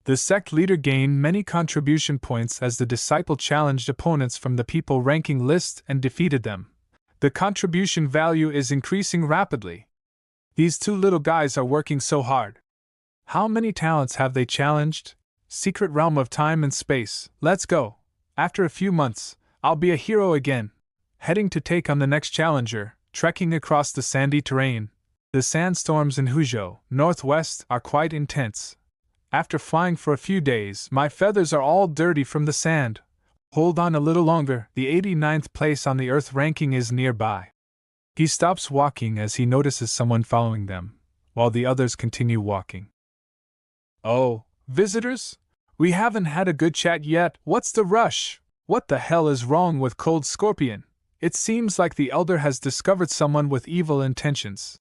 The sect leader gained many contribution points as the disciple challenged opponents from the people ranking list and defeated them. The contribution value is increasing rapidly. These two little guys are working so hard. How many talents have they challenged? Secret realm of time and space, let's go. After a few months, I'll be a hero again. Heading to take on the next challenger, trekking across the sandy terrain. The sandstorms in Huzhou, northwest, are quite intense. After flying for a few days, my feathers are all dirty from the sand. Hold on a little longer, the 89th place on the Earth ranking is nearby. He stops walking as he notices someone following them, while the others continue walking. Oh, visitors? We haven't had a good chat yet, what's the rush? What the hell is wrong with Cold Scorpion? It seems like the elder has discovered someone with evil intentions.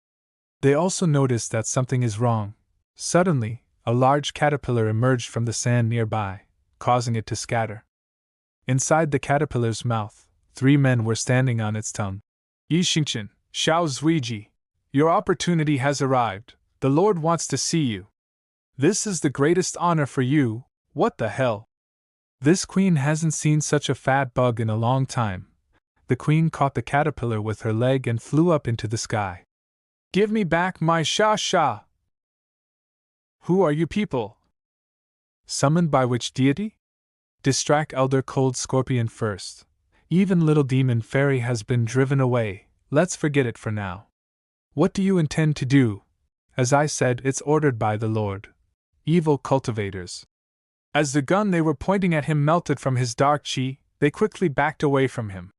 They also notice that something is wrong. Suddenly, a large caterpillar emerged from the sand nearby, causing it to scatter. Inside the caterpillar's mouth, 3 men were standing on its tongue. Yi Xingchen, Xiao Zuiji, your opportunity has arrived. The Lord wants to see you. This is the greatest honor for you. What the hell? This queen hasn't seen such a fat bug in a long time. The queen caught the caterpillar with her leg and flew up into the sky. Give me back my Sha. Who are you people? Summoned by which deity? Distract Elder Cold Scorpion first. Even little demon fairy has been driven away, let's forget it for now. What do you intend to do? As I said, it's ordered by the Lord. Evil cultivators. As the gun they were pointing at him melted from his dark chi, they quickly backed away from him.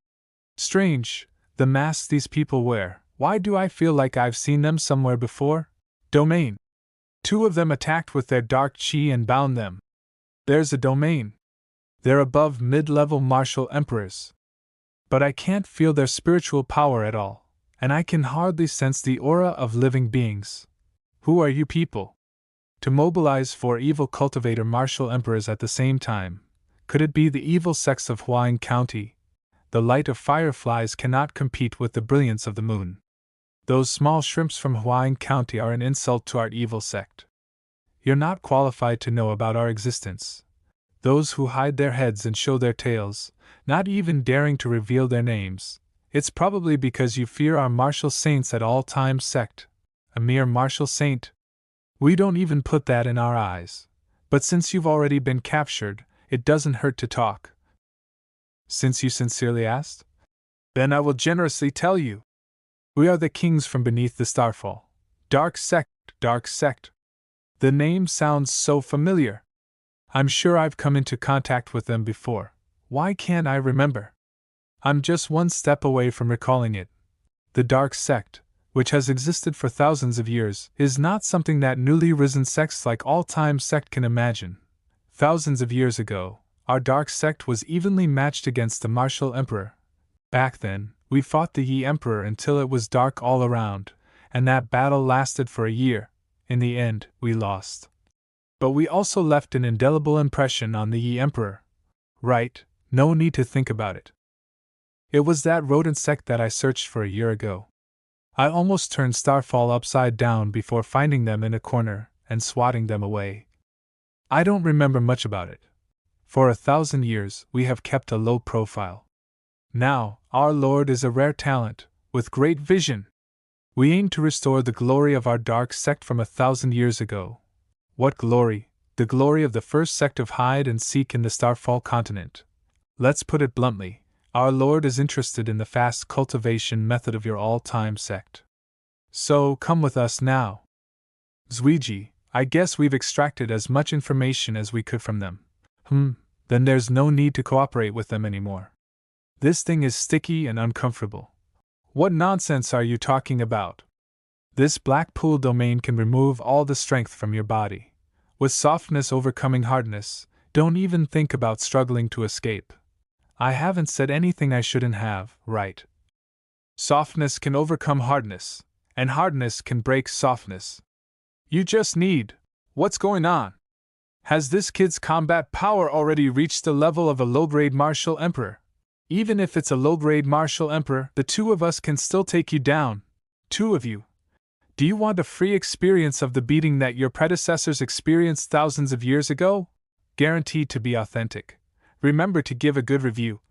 Strange, the masks these people wear, why do I feel like I've seen them somewhere before? Domain. 2 of them attacked with their dark chi and bound them. There's a domain. They're above mid-level martial emperors. But I can't feel their spiritual power at all, and I can hardly sense the aura of living beings. Who are you people? To mobilize 4 evil cultivator martial emperors at the same time. Could it be the evil sects of Huayin County? The light of fireflies cannot compete with the brilliance of the moon. Those small shrimps from Huayin County are an insult to our evil sect. You're not qualified to know about our existence. Those who hide their heads and show their tails, not even daring to reveal their names, it's probably because you fear our martial saints at All Time Sect. A mere martial saint? We don't even put that in our eyes. But since you've already been captured, it doesn't hurt to talk. Since you sincerely asked? Then I will generously tell you. We are the kings from beneath the starfall. Dark Sect, Dark Sect. The name sounds so familiar. I'm sure I've come into contact with them before. Why can't I remember? I'm just one step away from recalling it. The Dark Sect, which has existed for thousands of years, is not something that newly risen sects like All Time Sect can imagine. Thousands of years ago, our Dark Sect was evenly matched against the Martial Emperor. Back then, we fought the Yi Emperor until it was dark all around, and that battle lasted for a year. In the end, we lost. But we also left an indelible impression on the Yi Emperor. Right, no need to think about it. It was that rodent sect that I searched for a year ago. I almost turned Starfall upside down before finding them in a corner and swatting them away. I don't remember much about it. For 1,000 years, we have kept a low profile. Now, our Lord is a rare talent, with great vision. We aim to restore the glory of our Dark Sect from 1,000 years ago. What glory? The glory of the first sect of hide and seek in the Starfall continent. Let's put it bluntly, our Lord is interested in the fast cultivation method of your all-time sect. So, come with us now. Zuiji, I guess we've extracted as much information as we could from them. Then there's no need to cooperate with them anymore. This thing is sticky and uncomfortable. What nonsense are you talking about? This black pool domain can remove all the strength from your body. With softness overcoming hardness, don't even think about struggling to escape. I haven't said anything I shouldn't have, right? Softness can overcome hardness, and hardness can break softness. You just need. What's going on? Has this kid's combat power already reached the level of a low-grade martial emperor? Even if it's a low-grade martial emperor, the 2 of us can still take you down. 2 of you. Do you want a free experience of the beating that your predecessors experienced thousands of years ago? Guaranteed to be authentic. Remember to give a good review.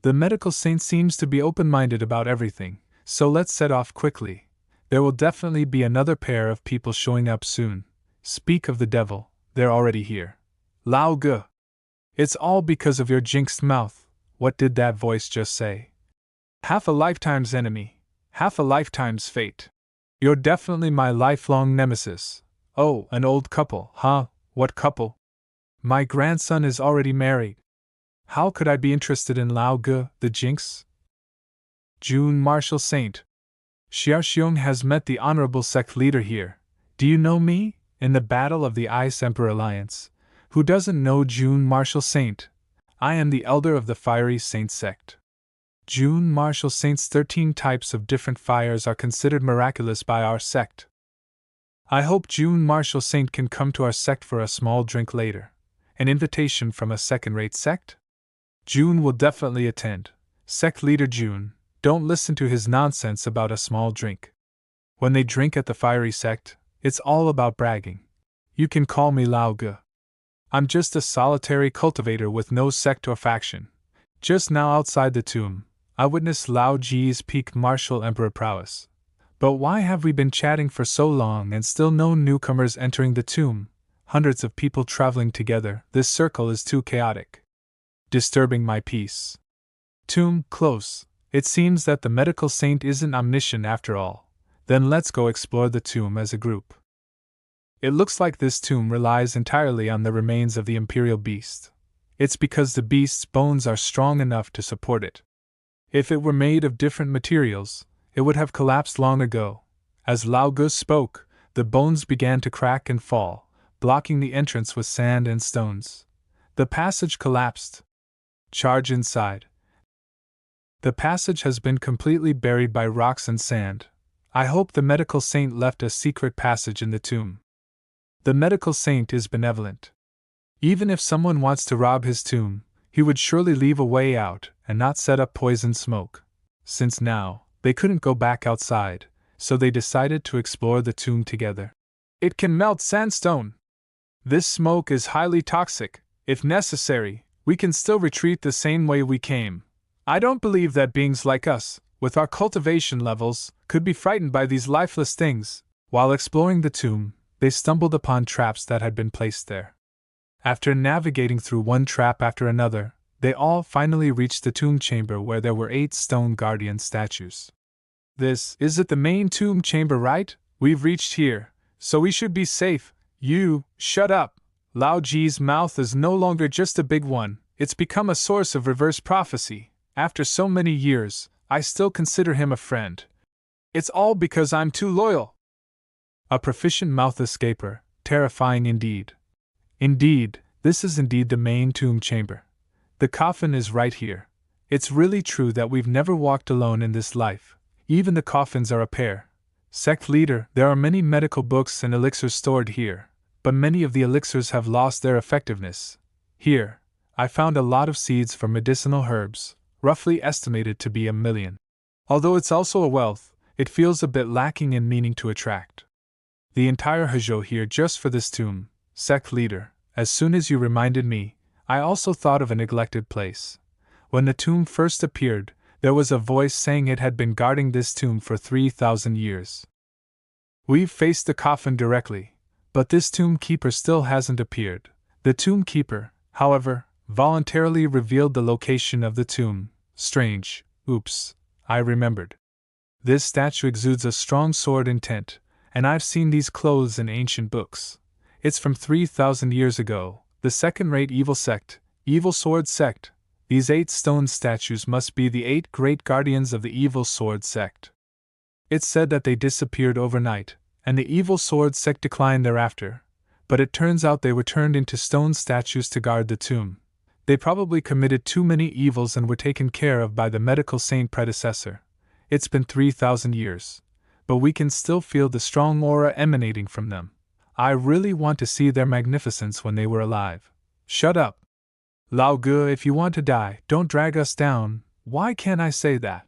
The medical saint seems to be open-minded about everything, so let's set off quickly. There will definitely be another pair of people showing up soon. Speak of the devil, they're already here. Lao Ge. It's all because of your jinxed mouth. What did that voice just say? Half a lifetime's enemy, half a lifetime's fate. You're definitely my lifelong nemesis. Oh, an old couple, huh? What couple? My grandson is already married. How could I be interested in Lao Ge, the jinx? Jun Martial Saint. Xiaoxiong has met the honorable sect leader here. Do you know me? In the battle of the Ice Emperor Alliance. Who doesn't know Jun Martial Saint? I am the elder of the Fiery Saint Sect. Jun Martial Saint's 13 types of different fires are considered miraculous by our sect. I hope Jun Martial Saint can come to our sect for a small drink later. An invitation from a second-rate sect? Jun will definitely attend. Sect leader Jun, don't listen to his nonsense about a small drink. When they drink at the Fiery Sect, it's all about bragging. You can call me Lao Ge. I'm just a solitary cultivator with no sect or faction. Just now outside the tomb, I witnessed Lao Ji's peak martial emperor prowess. But why have we been chatting for so long and still no newcomers entering the tomb? Hundreds of people traveling together, this circle is too chaotic. Disturbing my peace. Tomb close. It seems that the medical saint isn't omniscient after all. Then let's go explore the tomb as a group. It looks like this tomb relies entirely on the remains of the imperial beast. It's because the beast's bones are strong enough to support it. If it were made of different materials, it would have collapsed long ago. As Lao Ge spoke, the bones began to crack and fall, blocking the entrance with sand and stones. The passage collapsed. Charge inside. The passage has been completely buried by rocks and sand. I hope the medical saint left a secret passage in the tomb. The medical saint is benevolent. Even if someone wants to rob his tomb, he would surely leave a way out and not set up poison smoke. Since now, they couldn't go back outside, so they decided to explore the tomb together. It can melt sandstone. This smoke is highly toxic. If necessary, we can still retreat the same way we came. I don't believe that beings like us, with our cultivation levels, could be frightened by these lifeless things. While exploring the tomb, they stumbled upon traps that had been placed there. After navigating through one trap after another, they all finally reached the tomb chamber where there were 8 stone guardian statues. This is it, the main tomb chamber, right? We've reached here, so we should be safe. You, shut up. Lao Ji's mouth is no longer just a big one, it's become a source of reverse prophecy. After so many years, I still consider him a friend. It's all because I'm too loyal. A proficient mouth escaper, terrifying indeed. Indeed, this is indeed the main tomb chamber. The coffin is right here. It's really true that we've never walked alone in this life. Even the coffins are a pair. Sect leader, there are many medical books and elixirs stored here, but many of the elixirs have lost their effectiveness. Here, I found a lot of seeds for medicinal herbs, roughly estimated to be 1 million. Although it's also a wealth, it feels a bit lacking in meaning to attract. The entire Hezhou here just for this tomb. Sect leader, as soon as you reminded me, I also thought of a neglected place. When the tomb first appeared, there was a voice saying it had been guarding this tomb for 3,000 years. We've faced the coffin directly, but this tomb keeper still hasn't appeared. The tomb keeper, however, voluntarily revealed the location of the tomb. Strange. Oops, I remembered. This statue exudes a strong sword intent, and I've seen these clothes in ancient books. It's from 3,000 years ago, the second-rate evil sect, Evil Sword Sect. These 8 stone statues must be the 8 great guardians of the Evil Sword Sect. It's said that they disappeared overnight, and the Evil Sword Sect declined thereafter, but it turns out they were turned into stone statues to guard the tomb. They probably committed too many evils and were taken care of by the medical saint predecessor. It's been 3,000 years, but we can still feel the strong aura emanating from them. I really want to see their magnificence when they were alive. Shut up. Lao Ge, if you want to die, don't drag us down. Why can't I say that?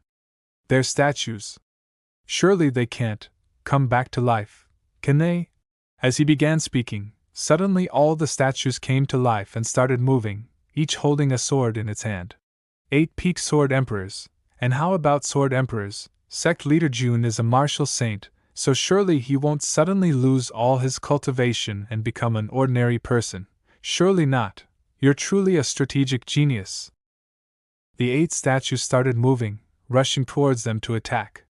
They're statues. Surely they can't. come back to life, can they? As he began speaking, suddenly all the statues came to life and started moving, each holding a sword in its hand. 8 peak sword emperors. And how about sword emperors? Sect leader Jun is a martial saint, so surely he won't suddenly lose all his cultivation and become an ordinary person. Surely not. You're truly a strategic genius. The 8 statues started moving, rushing towards them to attack.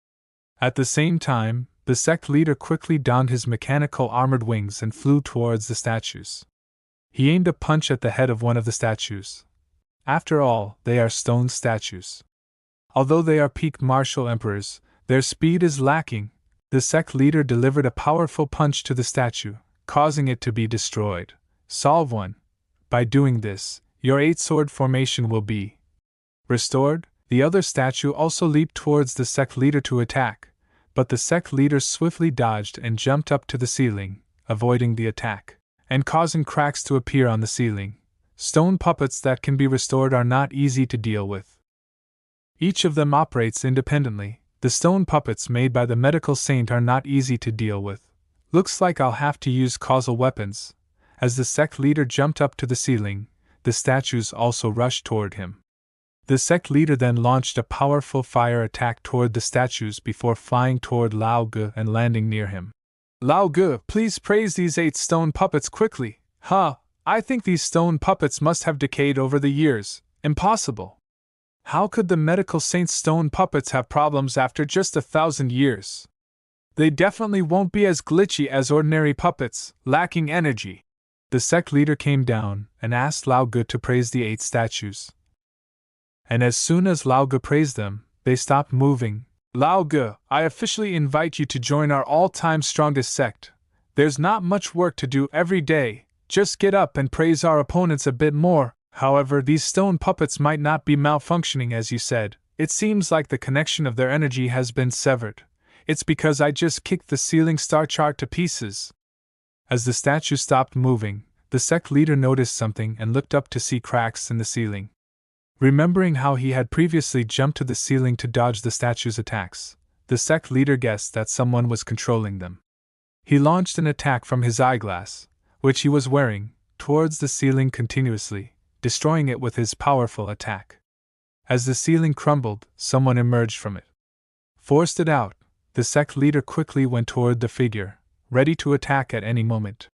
At the same time, the sect leader quickly donned his mechanical armored wings and flew towards the statues. He aimed a punch at the head of one of the statues. After all, they are stone statues. Although they are peak martial emperors, their speed is lacking. The sect leader delivered a powerful punch to the statue, causing it to be destroyed. Solve 1. By doing this, your 8-sword formation will be restored. The other statue also leaped towards the sect leader to attack, but the sect leader swiftly dodged and jumped up to the ceiling, avoiding the attack, and causing cracks to appear on the ceiling. Stone puppets that can be restored are not easy to deal with. Each of them operates independently. The stone puppets made by the medical saint are not easy to deal with. Looks like I'll have to use causal weapons. As the sect leader jumped up to the ceiling, the statues also rushed toward him. The sect leader then launched a powerful fire attack toward the statues before flying toward Lao Ge and landing near him. Lao Ge, please praise these 8 stone puppets quickly. I think these stone puppets must have decayed over the years. Impossible. How could the medical saint's stone puppets have problems after just 1,000 years? They definitely won't be as glitchy as ordinary puppets, lacking energy. The sect leader came down and asked Lao Ge to praise the 8 statues. And as soon as Lao Ge praised them, they stopped moving. Lao Ge, I officially invite you to join our all-time strongest sect. There's not much work to do every day, just get up and praise our opponents a bit more. However, these stone puppets might not be malfunctioning as you said. It seems like the connection of their energy has been severed. It's because I just kicked the ceiling star chart to pieces. As the statue stopped moving, the sect leader noticed something and looked up to see cracks in the ceiling. Remembering how he had previously jumped to the ceiling to dodge the statue's attacks, the sect leader guessed that someone was controlling them. He launched an attack from his eyeglass, which he was wearing, towards the ceiling continuously, destroying it with his powerful attack. As the ceiling crumbled, someone emerged from it. Forced it out, the sect leader quickly went toward the figure, ready to attack at any moment.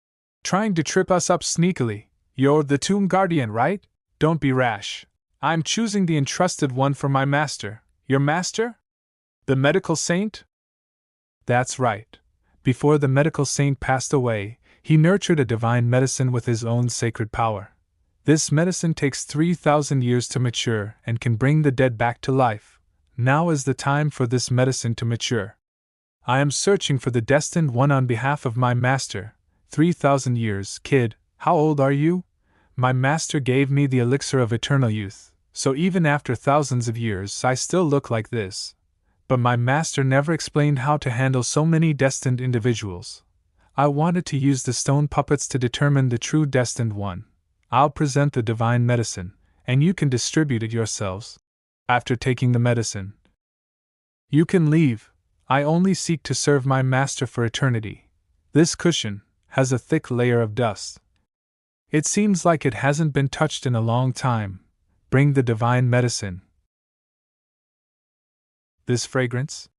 Trying to trip us up sneakily. You're the Tomb Guardian, right? Don't be rash. I'm choosing the entrusted one for my master. Your master? The medical saint? That's right. Before the medical saint passed away, he nurtured a divine medicine with his own sacred power. This medicine takes 3,000 years to mature and can bring the dead back to life. Now is the time for this medicine to mature. I am searching for the destined one on behalf of my master. 3,000 years, kid, how old are you? My master gave me the elixir of eternal youth, so even after thousands of years I still look like this. But my master never explained how to handle so many destined individuals. I wanted to use the stone puppets to determine the true destined one. I'll present the divine medicine, and you can distribute it yourselves. After taking the medicine, you can leave. I only seek to serve my master for eternity. This cushion has a thick layer of dust. It seems like it hasn't been touched in a long time. Bring the divine medicine. This fragrance?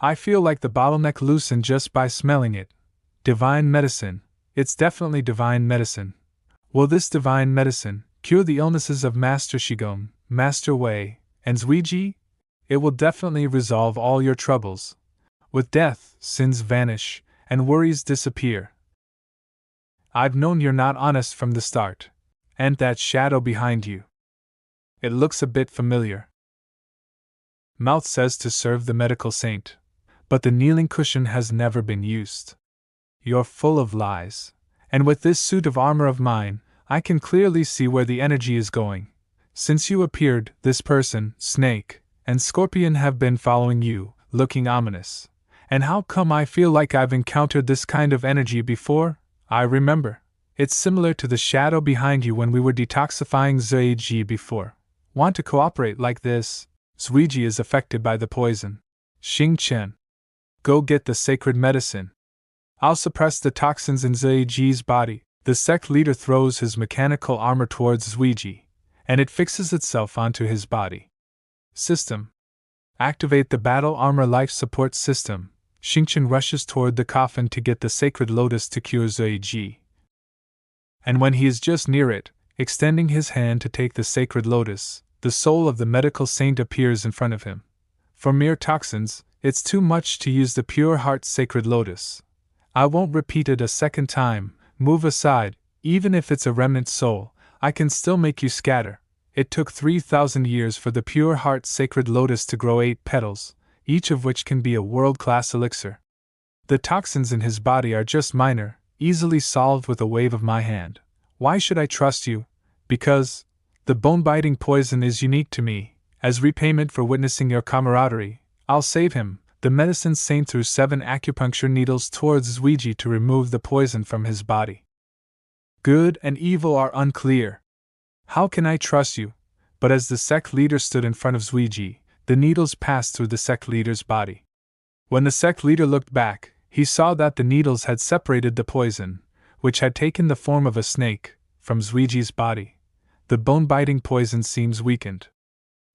I feel like the bottleneck loosened just by smelling it. Divine medicine. It's definitely divine medicine. Will this divine medicine cure the illnesses of Master Shigon, Master Wei, and Zuiji? It will definitely resolve all your troubles. With death, sins vanish, and worries disappear. I've known you're not honest from the start. And that shadow behind you. It looks a bit familiar. Mouth says to serve the medical saint, but the kneeling cushion has never been used. You're full of lies, and with this suit of armor of mine, I can clearly see where the energy is going. Since you appeared, this person, Snake, and Scorpion have been following you, looking ominous. And how come I feel like I've encountered this kind of energy before? I remember. It's similar to the shadow behind you when we were detoxifying Zuiji before. Want to cooperate like this? Zuiji is affected by the poison. Xing Chen. Go get the sacred medicine. I'll suppress the toxins in Zhuiji's body. The sect leader throws his mechanical armor towards Zhuiji, and it fixes itself onto his body. System. Activate the battle armor life support system. Xingqian rushes toward the coffin to get the sacred lotus to cure Zhuiji. And when he is just near it, extending his hand to take the sacred lotus, the soul of the medical saint appears in front of him. For mere toxins, it's too much to use the pure heart sacred lotus. I won't repeat it a second time. Move aside, even if it's a remnant soul, I can still make you scatter. It took 3,000 years for the pure heart sacred lotus to grow 8 petals, each of which can be a world-class elixir. The toxins in his body are just minor, easily solved with a wave of my hand. Why should I trust you? Because the bone-biting poison is unique to me. As repayment for witnessing your camaraderie, I'll save him. The medicine saint threw 7 acupuncture needles towards Zhuiji to remove the poison from his body. Good and evil are unclear. How can I trust you? But as the sect leader stood in front of Zhuiji, the needles passed through the sect leader's body. When the sect leader looked back, he saw that the needles had separated the poison, which had taken the form of a snake, from Zhuiji's body. The bone-biting poison seems weakened.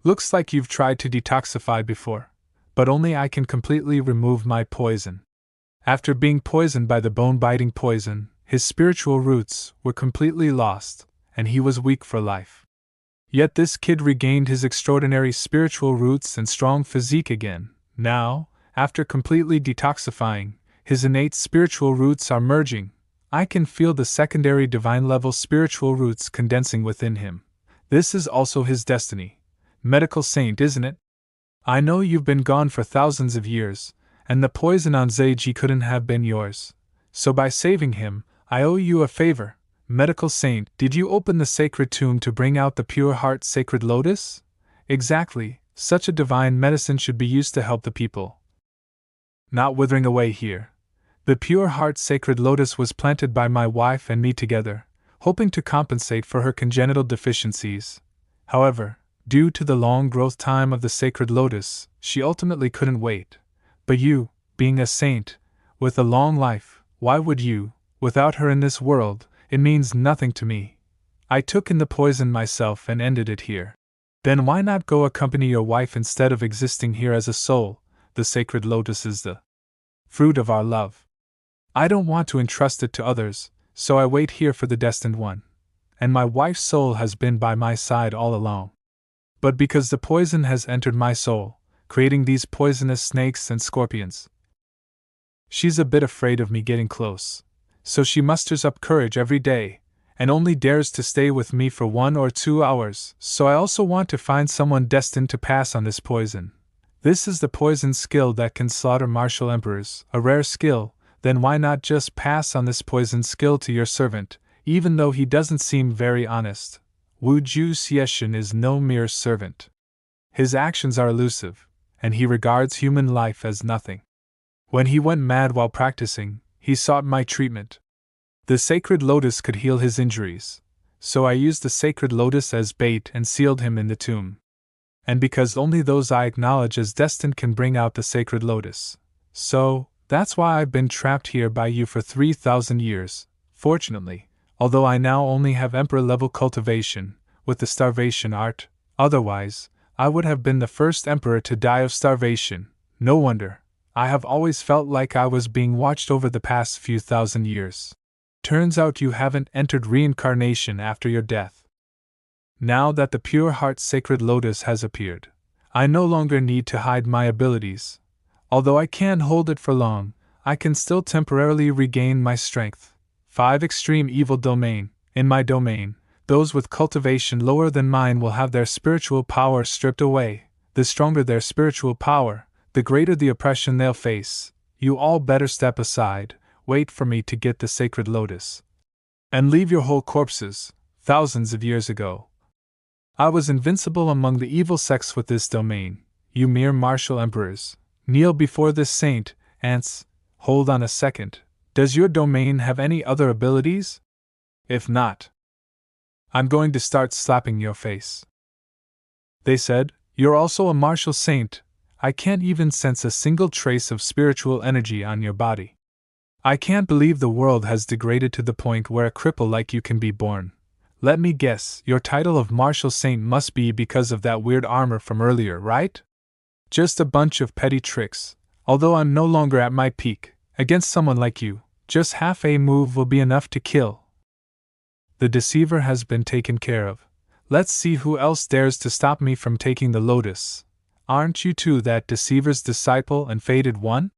Looks like you've tried to detoxify before. But only I can completely remove my poison. After being poisoned by the bone-biting poison, his spiritual roots were completely lost, and he was weak for life. Yet this kid regained his extraordinary spiritual roots and strong physique again. Now, after completely detoxifying, his innate spiritual roots are merging. I can feel the secondary divine-level spiritual roots condensing within him. This is also his destiny. Medical saint, isn't it? I know you've been gone for thousands of years, and the poison on Zhuiji couldn't have been yours. So by saving him, I owe you a favor. Medical saint, did you open the sacred tomb to bring out the pure heart sacred lotus? Exactly, such a divine medicine should be used to help the people. Not withering away here. The pure heart sacred lotus was planted by my wife and me together, hoping to compensate for her congenital deficiencies. However, due to the long growth time of the sacred lotus, she ultimately couldn't wait. But you, being a saint, with a long life, why would you, without her in this world, it means nothing to me. I took in the poison myself and ended it here. Then why not go accompany your wife instead of existing here as a soul? The sacred lotus is the fruit of our love. I don't want to entrust it to others, so I wait here for the destined one. And my wife's soul has been by my side all along. But because the poison has entered my soul, creating these poisonous snakes and scorpions, she's a bit afraid of me getting close. So she musters up courage every day, and only dares to stay with me for 1 or 2 hours. So I also want to find someone destined to pass on this poison. This is the poison skill that can slaughter martial emperors, a rare skill. Then why not just pass on this poison skill to your servant, even though he doesn't seem very honest? Wu Ju Xieshan is no mere servant. His actions are elusive, and he regards human life as nothing. When he went mad while practicing, he sought my treatment. The sacred lotus could heal his injuries, so I used the sacred lotus as bait and sealed him in the tomb. And because only those I acknowledge as destined can bring out the sacred lotus. So, that's why I've been trapped here by you for 3,000 years. Fortunately, although I now only have emperor-level cultivation, with the starvation art, otherwise, I would have been the first emperor to die of starvation. No wonder. I have always felt like I was being watched over the past few thousand years. Turns out you haven't entered reincarnation after your death. Now that the pure heart sacred lotus has appeared, I no longer need to hide my abilities. Although I can't hold it for long, I can still temporarily regain my strength. 5 Extreme Evil Domain. In my domain, those with cultivation lower than mine will have their spiritual power stripped away. The stronger their spiritual power, the greater the oppression they'll face. You all better step aside, wait for me to get the sacred lotus. And leave your whole corpses, thousands of years ago. I was invincible among the evil sects with this domain. You mere martial emperors, kneel before this saint. Ants, hold on a second. Does your domain have any other abilities? If not, I'm going to start slapping your face. They said, you're also a martial saint. I can't even sense a single trace of spiritual energy on your body. I can't believe the world has degraded to the point where a cripple like you can be born. Let me guess, your title of martial saint must be because of that weird armor from earlier, right? Just a bunch of petty tricks. Although I'm no longer at my peak, against someone like you, just half a move will be enough to kill. The deceiver has been taken care of. Let's see who else dares to stop me from taking the lotus. Aren't you too that deceiver's disciple and fated one?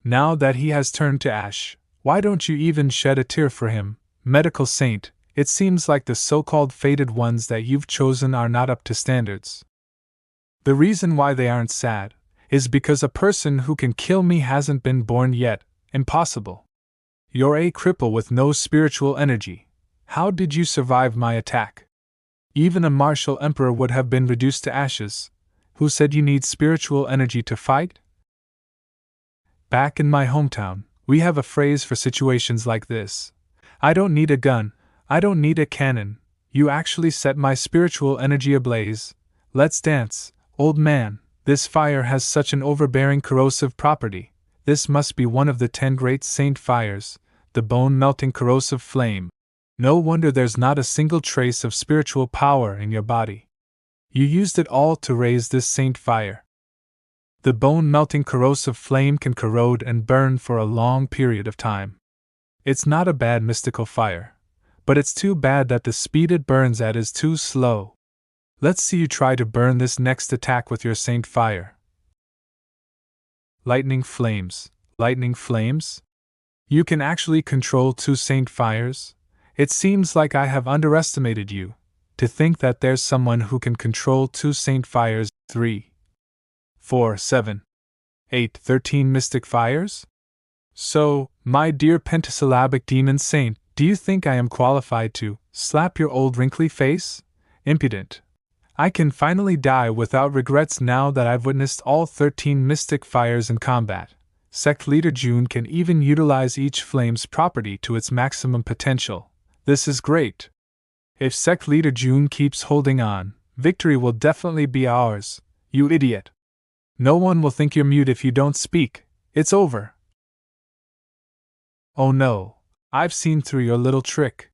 Now that he has turned to ash, why don't you even shed a tear for him, medical saint? It seems like the so-called fated ones that you've chosen are not up to standards. The reason why they aren't sad is because a person who can kill me hasn't been born yet. Impossible. You're a cripple with no spiritual energy. How did you survive my attack? Even a martial emperor would have been reduced to ashes. Who said you need spiritual energy to fight? Back in my hometown, we have a phrase for situations like this. I don't need a gun, I don't need a cannon. You actually set my spiritual energy ablaze. Let's dance, old man. This fire has such an overbearing corrosive property. This must be one of the 10 great saint fires, the bone-melting corrosive flame. No wonder there's not a single trace of spiritual power in your body. You used it all to raise this saint fire. The bone-melting corrosive flame can corrode and burn for a long period of time. It's not a bad mystical fire, but it's too bad that the speed it burns at is too slow. Let's see you try to burn this next attack with your saint fire. Lightning flames. Lightning flames? You can actually control 2 saint fires? It seems like I have underestimated you. To think that there's someone who can control 2 saint fires, 3, 4, 7, 8, 13 mystic fires? So, my dear pentasyllabic demon saint, do you think I am qualified to slap your old wrinkly face? Impudent. I can finally die without regrets now that I've witnessed all 13 mystic fires in combat. Sect Leader Jun can even utilize each flame's property to its maximum potential. This is great. If Sect Leader Jun keeps holding on, victory will definitely be ours, you idiot. No one will think you're mute if you don't speak. It's over. Oh no, I've seen through your little trick.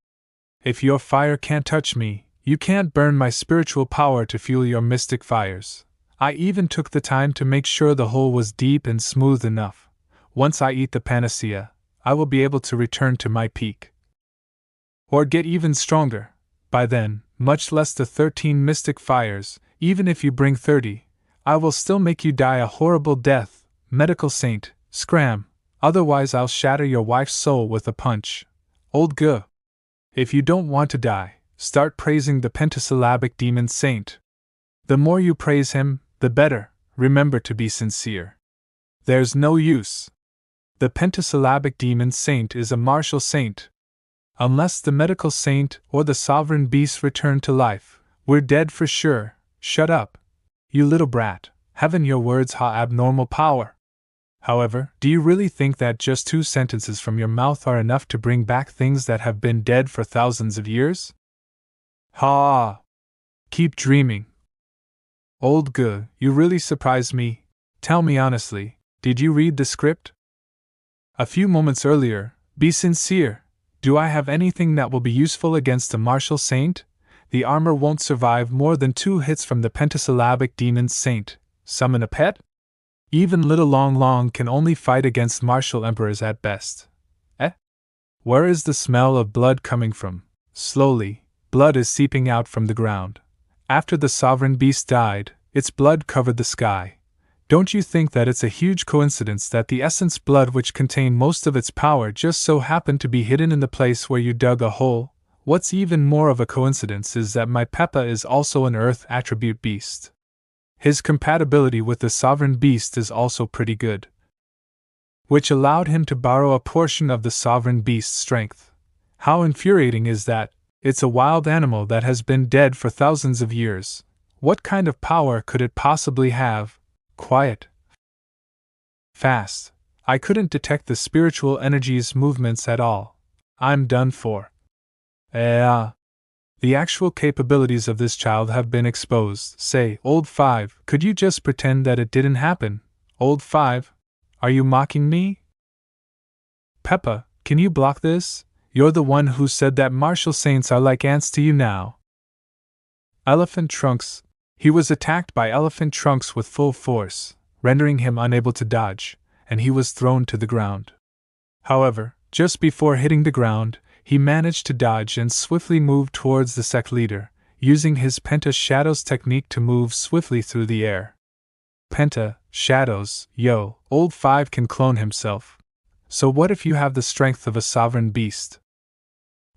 If your fire can't touch me, you can't burn my spiritual power to fuel your mystic fires. I even took the time to make sure the hole was deep and smooth enough. Once I eat the panacea, I will be able to return to my peak. Or get even stronger. By then, much less the 13 mystic fires, even if you bring 30, I will still make you die a horrible death, medical saint, scram, otherwise I'll shatter your wife's soul with a punch. Old Guh. If you don't want to die, start praising the pentasyllabic demon saint. The more you praise him, the better. Remember to be sincere. There's no use. The pentasyllabic demon saint is a martial saint. Unless the medical saint or the sovereign beast return to life, we're dead for sure. Shut up. You little brat, haven't your words abnormal power? However, do you really think that just 2 sentences from your mouth are enough to bring back things that have been dead for thousands of years? Ha! Keep dreaming. Old Guh, you really surprised me. Tell me honestly, did you read the script? A few moments earlier, be sincere. Do I have anything that will be useful against a martial saint? The armor won't survive more than 2 hits from the pentasyllabic demon saint. Summon a pet? Even little Long Long can only fight against martial emperors at best. Where is the smell of blood coming from? Slowly, blood is seeping out from the ground. After the sovereign beast died, its blood covered the sky. Don't you think that it's a huge coincidence that the essence blood which contained most of its power just so happened to be hidden in the place where you dug a hole? What's even more of a coincidence is that my Peppa is also an earth attribute beast. His compatibility with the sovereign beast is also pretty good, which allowed him to borrow a portion of the sovereign beast's strength. How infuriating is that? It's a wild animal that has been dead for thousands of years. What kind of power could it possibly have? Quiet. Fast. I couldn't detect the spiritual energy's movements at all. I'm done for. The actual capabilities of this child have been exposed. Say, Old 5, could you just pretend that it didn't happen? Old 5, are you mocking me? Peppa, can you block this? You're the one who said that martial saints are like ants to you now. Elephant Trunks. He was attacked by Elephant Trunks with full force, rendering him unable to dodge, and he was thrown to the ground. However, just before hitting the ground, he managed to dodge and swiftly move towards the sect leader, using his Penta Shadows technique to move swiftly through the air. Penta Shadows, yo, Old 5 can clone himself. So what if you have the strength of a sovereign beast?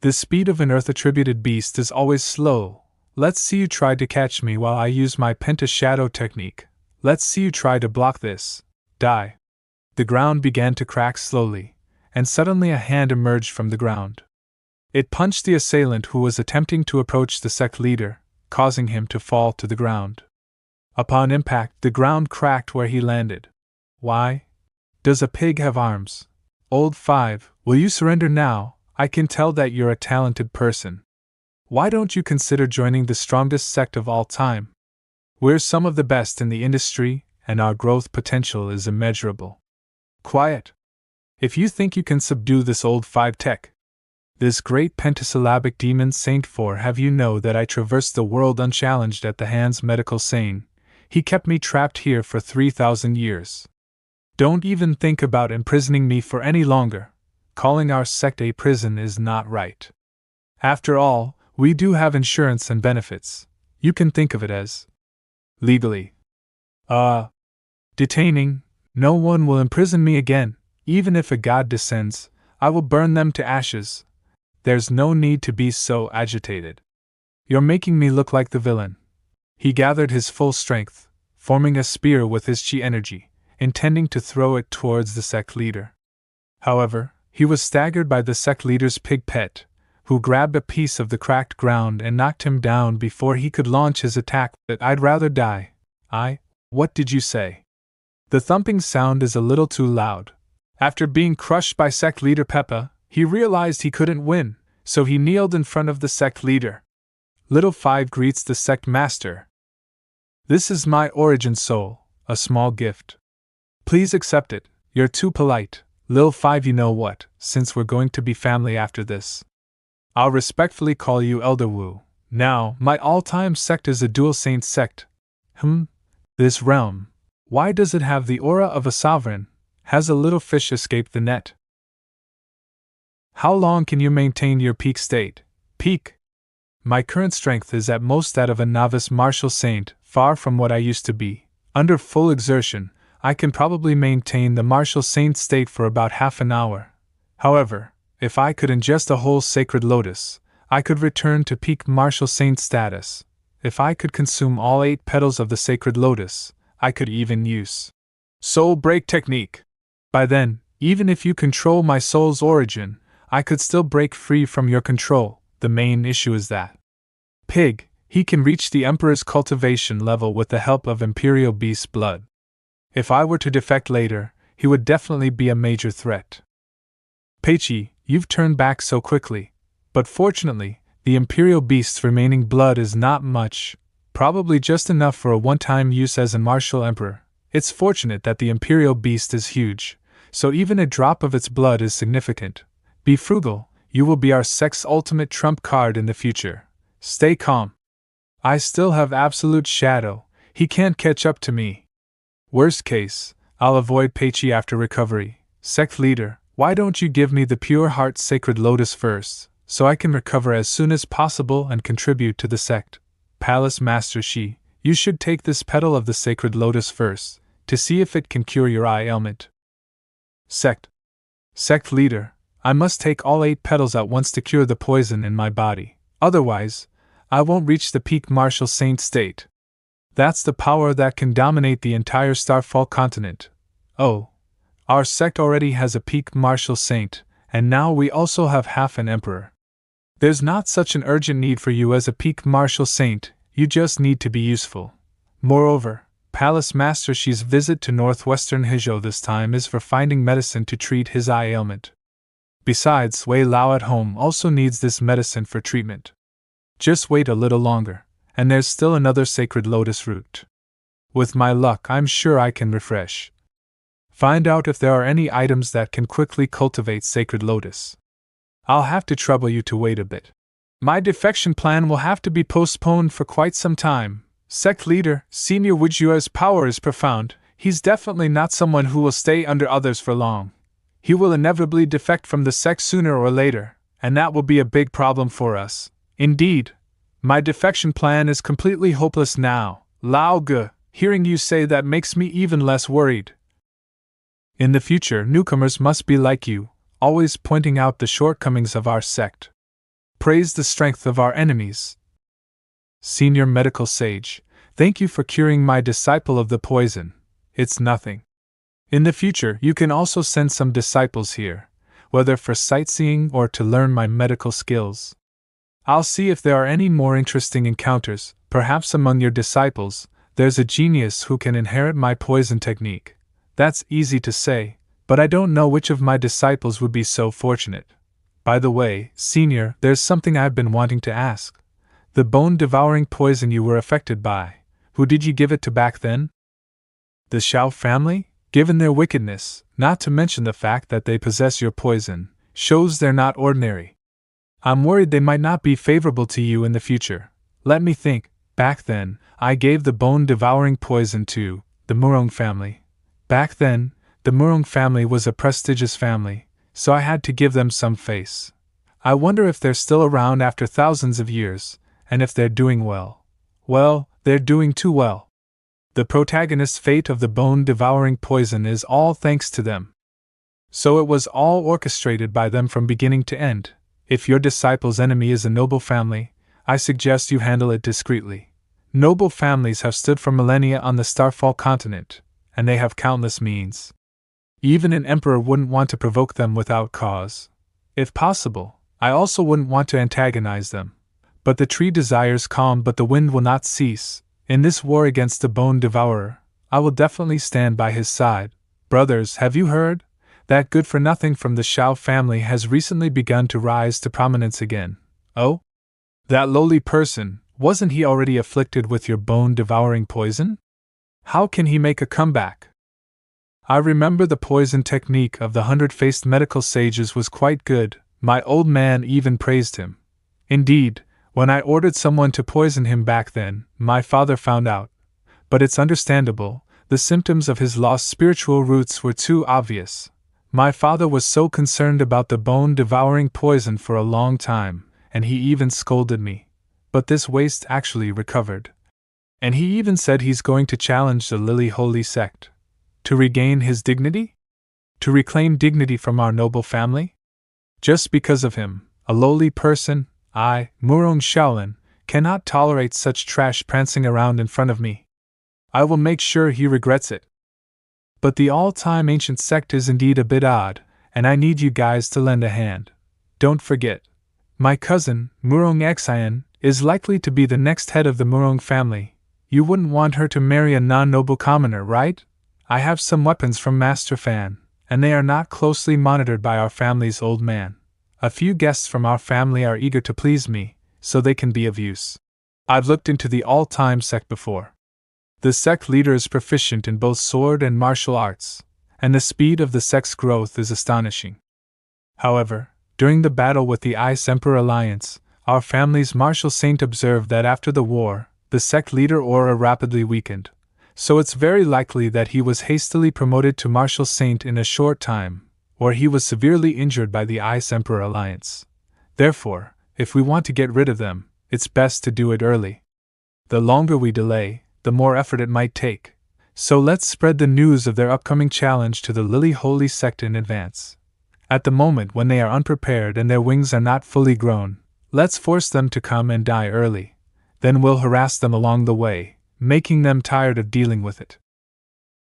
The speed of an Earth-attributed beast is always slow. Let's see you try to catch me while I use my Penta Shadow technique. Let's see you try to block this. Die. The ground began to crack slowly, and suddenly a hand emerged from the ground. It punched the assailant who was attempting to approach the sect leader, causing him to fall to the ground. Upon impact, the ground cracked where he landed. Why? Does a pig have arms? Old 5, will you surrender now? I can tell that you're a talented person. Why don't you consider joining the strongest sect of all time? We're some of the best in the industry, and our growth potential is immeasurable. Quiet. If you think you can subdue this Old 5 tech, this great pentasyllabic demon Saint 4, have you know that I traversed the world unchallenged at the hands medical sane. He kept me trapped here for 3,000 years. Don't even think about imprisoning me for any longer. Calling our sect a prison is not right. After all, we do have insurance and benefits. You can think of it as legally. Detaining. No one will imprison me again. Even if a god descends, I will burn them to ashes. There's no need to be so agitated. You're making me look like the villain. He gathered his full strength, forming a spear with his chi energy, intending to throw it towards the sect leader. However, he was staggered by the sect leader's pig pet, who grabbed a piece of the cracked ground and knocked him down before he could launch his attack. I'd rather die. What did you say? The thumping sound is a little too loud. After being crushed by sect leader Peppa, he realized he couldn't win, so he kneeled in front of the sect leader. Little 5 greets the sect master. This is my origin soul, a small gift. Please accept it. You're too polite. Lil 5, you know what, since we're going to be family after this, I'll respectfully call you Elder Wu. Now, my all-time sect is a dual saint sect. This realm. Why does it have the aura of a sovereign? Has a little fish escaped the net? How long can you maintain your peak state? Peak? My current strength is at most that of a novice martial saint, far from what I used to be. Under full exertion, I can probably maintain the martial saint state for about half an hour. However, if I could ingest a whole sacred lotus, I could return to peak martial saint status. If I could consume all 8 petals of the sacred lotus, I could even use soul break technique. By then, even if you control my soul's origin, I could still break free from your control. The main issue is that pig, he can reach the Emperor's cultivation level with the help of Imperial Beast blood. If I were to defect later, he would definitely be a major threat. Peichi, you've turned back so quickly. But fortunately, the Imperial Beast's remaining blood is not much, probably just enough for a one-time use as a martial emperor. It's fortunate that the Imperial Beast is huge, so even a drop of its blood is significant. Be frugal, you will be our sect's ultimate trump card in the future. Stay calm. I still have absolute shadow, he can't catch up to me. Worst case, I'll avoid Peichi after recovery. Sect leader, why don't you give me the pure heart sacred lotus first, so I can recover as soon as possible and contribute to the sect? Palace Master Shi, you should take this petal of the sacred lotus first, to see if it can cure your eye ailment. Sect leader, I must take all 8 petals at once to cure the poison in my body, otherwise, I won't reach the peak martial saint state. That's the power that can dominate the entire Starfall continent. Oh, our sect already has a peak martial saint, and now we also have half an emperor. There's not such an urgent need for you as a peak martial saint, you just need to be useful. Moreover, Palace Master Shi's visit to northwestern Hizhou this time is for finding medicine to treat his eye ailment. Besides, Wei Lao at home also needs this medicine for treatment. Just wait a little longer, and there's still another sacred lotus root. With my luck, I'm sure I can refresh. Find out if there are any items that can quickly cultivate sacred lotus. I'll have to trouble you to wait a bit. My defection plan will have to be postponed for quite some time. Sect Leader, Senior Wujua's power is profound. He's definitely not someone who will stay under others for long. He will inevitably defect from the sect sooner or later, and that will be a big problem for us. Indeed, my defection plan is completely hopeless now. Lao Ge, hearing you say that makes me even less worried. In the future, newcomers must be like you, always pointing out the shortcomings of our sect. Praise the strength of our enemies. Senior Medical Sage, thank you for curing my disciple of the poison. It's nothing. In the future, you can also send some disciples here, whether for sightseeing or to learn my medical skills. I'll see if there are any more interesting encounters. Perhaps among your disciples, there's a genius who can inherit my poison technique. That's easy to say, but I don't know which of my disciples would be so fortunate. By the way, Senior, there's something I've been wanting to ask. The bone-devouring poison you were affected by, who did you give it to back then? The Shao family? Given their wickedness, not to mention the fact that they possess your poison, shows they're not ordinary. I'm worried they might not be favorable to you in the future. Let me think. Back then, I gave the bone-devouring poison to the Murong family. Back then, the Murong family was a prestigious family, so I had to give them some face. I wonder if they're still around after thousands of years, and if they're doing well. Well, they're doing too well. The protagonist's fate of the bone-devouring poison is all thanks to them. So it was all orchestrated by them from beginning to end. If your disciple's enemy is a noble family, I suggest you handle it discreetly. Noble families have stood for millennia on the Starfall continent, and they have countless means. Even an emperor wouldn't want to provoke them without cause. If possible, I also wouldn't want to antagonize them. But the tree desires calm, but the wind will not cease. In this war against the Bone Devourer, I will definitely stand by his side. Brothers, have you heard? That good-for-nothing from the Shao family has recently begun to rise to prominence again. Oh? That lowly person, wasn't he already afflicted with your bone-devouring poison? How can he make a comeback? I remember the poison technique of the 100-faced medical sages was quite good. My old man even praised him. Indeed, when I ordered someone to poison him back then, my father found out. But it's understandable, the symptoms of his lost spiritual roots were too obvious. My father was so concerned about the bone-devouring poison for a long time, and he even scolded me. But this waste actually recovered. And he even said he's going to challenge the Lily Holy Sect. To regain his dignity? To reclaim dignity from our noble family? Just because of him, a lowly person, I, Murong Shaolin, cannot tolerate such trash prancing around in front of me. I will make sure he regrets it. But the all-time ancient sect is indeed a bit odd, and I need you guys to lend a hand. Don't forget, my cousin, Murong Xian, is likely to be the next head of the Murong family. You wouldn't want her to marry a non-noble commoner, right? I have some weapons from Master Fan, and they are not closely monitored by our family's old man. A few guests from our family are eager to please me, so they can be of use. I've looked into the All Time Sect before. The sect leader is proficient in both sword and martial arts, and the speed of the sect's growth is astonishing. However, during the battle with the Ice Emperor Alliance, our family's martial saint observed that after the war, the sect leader aura rapidly weakened, so it's very likely that he was hastily promoted to martial saint in a short time, or he was severely injured by the Ice Emperor Alliance. Therefore, if we want to get rid of them, it's best to do it early. The longer we delay, the more effort it might take. So let's spread the news of their upcoming challenge to the Lily Holy Sect in advance. At the moment when they are unprepared and their wings are not fully grown, let's force them to come and die early. Then we'll harass them along the way, making them tired of dealing with it.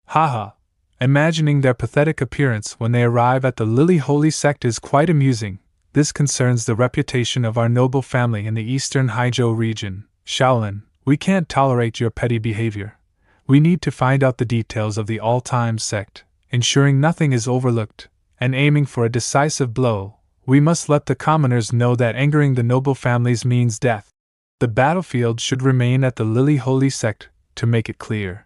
Haha. Imagining their pathetic appearance when they arrive at the Lily Holy Sect is quite amusing. This concerns the reputation of our noble family in the eastern Haizhou region. Shaolin, we can't tolerate your petty behavior. We need to find out the details of the All Time Sect, ensuring nothing is overlooked, and aiming for a decisive blow. We must let the commoners know that angering the noble families means death. The battlefield should remain at the Lily Holy Sect, to make it clear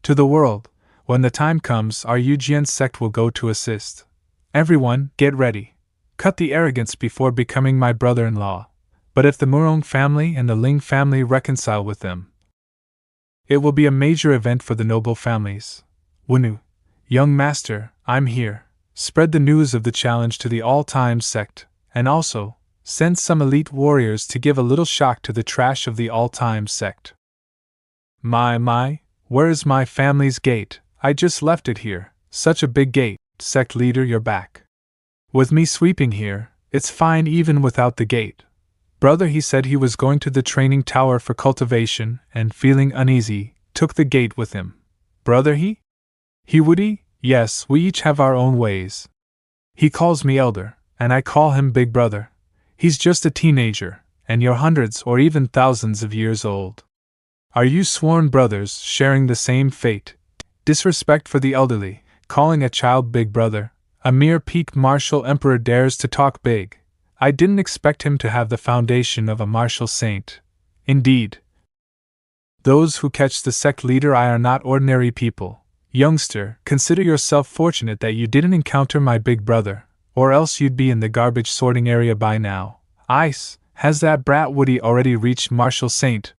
to the world, when the time comes, our Yujian sect will go to assist. Everyone, get ready. Cut the arrogance before becoming my brother-in-law. But if the Murong family and the Ling family reconcile with them, it will be a major event for the noble families. Wunu, young master, I'm here. Spread the news of the challenge to the All Time Sect, and also, send some elite warriors to give a little shock to the trash of the All Time Sect. My, where's my family's gate? I just left it here. Such a big gate. Sect leader, you're back. With me sweeping here, it's fine even without the gate. Brother, he said he was going to the training tower for cultivation, and feeling uneasy, took the gate with him. Brother, he? He would he? Yes, we each have our own ways. He calls me elder, and I call him big brother. He's just a teenager, and you're hundreds or even thousands of years old. Are you sworn brothers, sharing the same fate? Disrespect for the elderly, calling a child big brother. A mere peak martial emperor dares to talk big. I didn't expect him to have the foundation of a martial saint. Indeed, those who catch the sect leader eye are not ordinary people. Youngster, consider yourself fortunate that you didn't encounter my big brother, or else you'd be in the garbage sorting area by now. Ice, has that brat Woody already reached martial saint?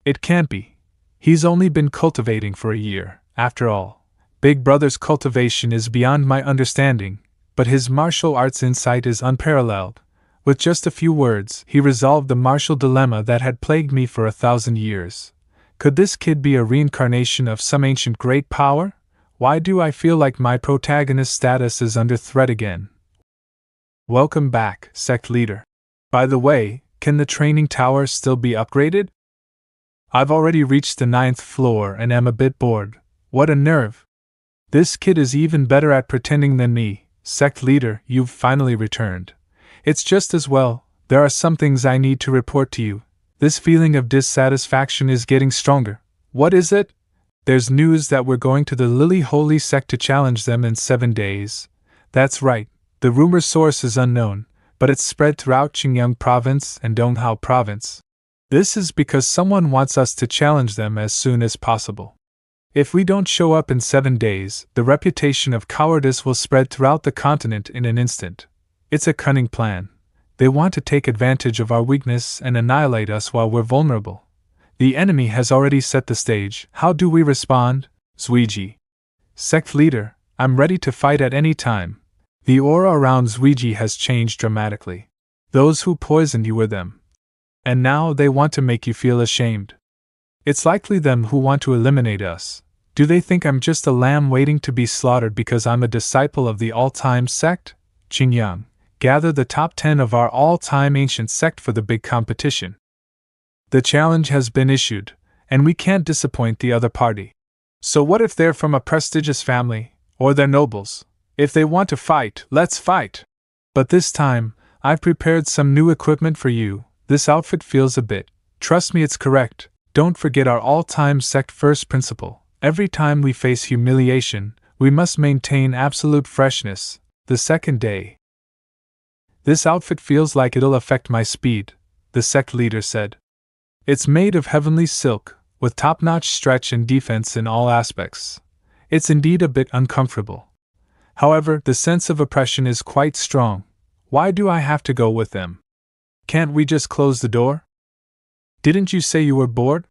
It can't be. He's only been cultivating for a year, after all. Big brother's cultivation is beyond my understanding, but his martial arts insight is unparalleled. With just a few words, he resolved the martial dilemma that had plagued me for 1,000 years. Could this kid be a reincarnation of some ancient great power? Why do I feel like my protagonist status is under threat again? Welcome back, sect leader. By the way, can the training tower still be upgraded? I've already reached the 9th floor and am a bit bored. What a nerve! This kid is even better at pretending than me. Sect leader, you've finally returned. It's just as well. There are some things I need to report to you. This feeling of dissatisfaction is getting stronger. What is it? There's news that we're going to the Lily Holy Sect to challenge them in 7 days. That's right. The rumor source is unknown, but it's spread throughout Qingyang Province and Donghao Province. This is because someone wants us to challenge them as soon as possible. If we don't show up in 7 days, the reputation of cowardice will spread throughout the continent in an instant. It's a cunning plan. They want to take advantage of our weakness and annihilate us while we're vulnerable. The enemy has already set the stage. How do we respond? Zuiji. Sect leader, I'm ready to fight at any time. The aura around Zuiji has changed dramatically. Those who poisoned you were them. And now they want to make you feel ashamed. It's likely them who want to eliminate us. Do they think I'm just a lamb waiting to be slaughtered because I'm a disciple of the All Time Sect? Qingyang, gather the top 10 of our all-time ancient sect for the big competition. The challenge has been issued, and we can't disappoint the other party. So what if they're from a prestigious family, or they're nobles? If they want to fight, let's fight! But this time, I've prepared some new equipment for you. This outfit feels a bit. Trust me, it's correct. Don't forget our all-time sect first principle. Every time we face humiliation, we must maintain absolute freshness. The second day. This outfit feels like it'll affect my speed, the sect leader said. It's made of heavenly silk, with top-notch stretch and defense in all aspects. It's indeed a bit uncomfortable. However, the sense of oppression is quite strong. Why do I have to go with them? Can't we just close the door? Didn't you say you were bored?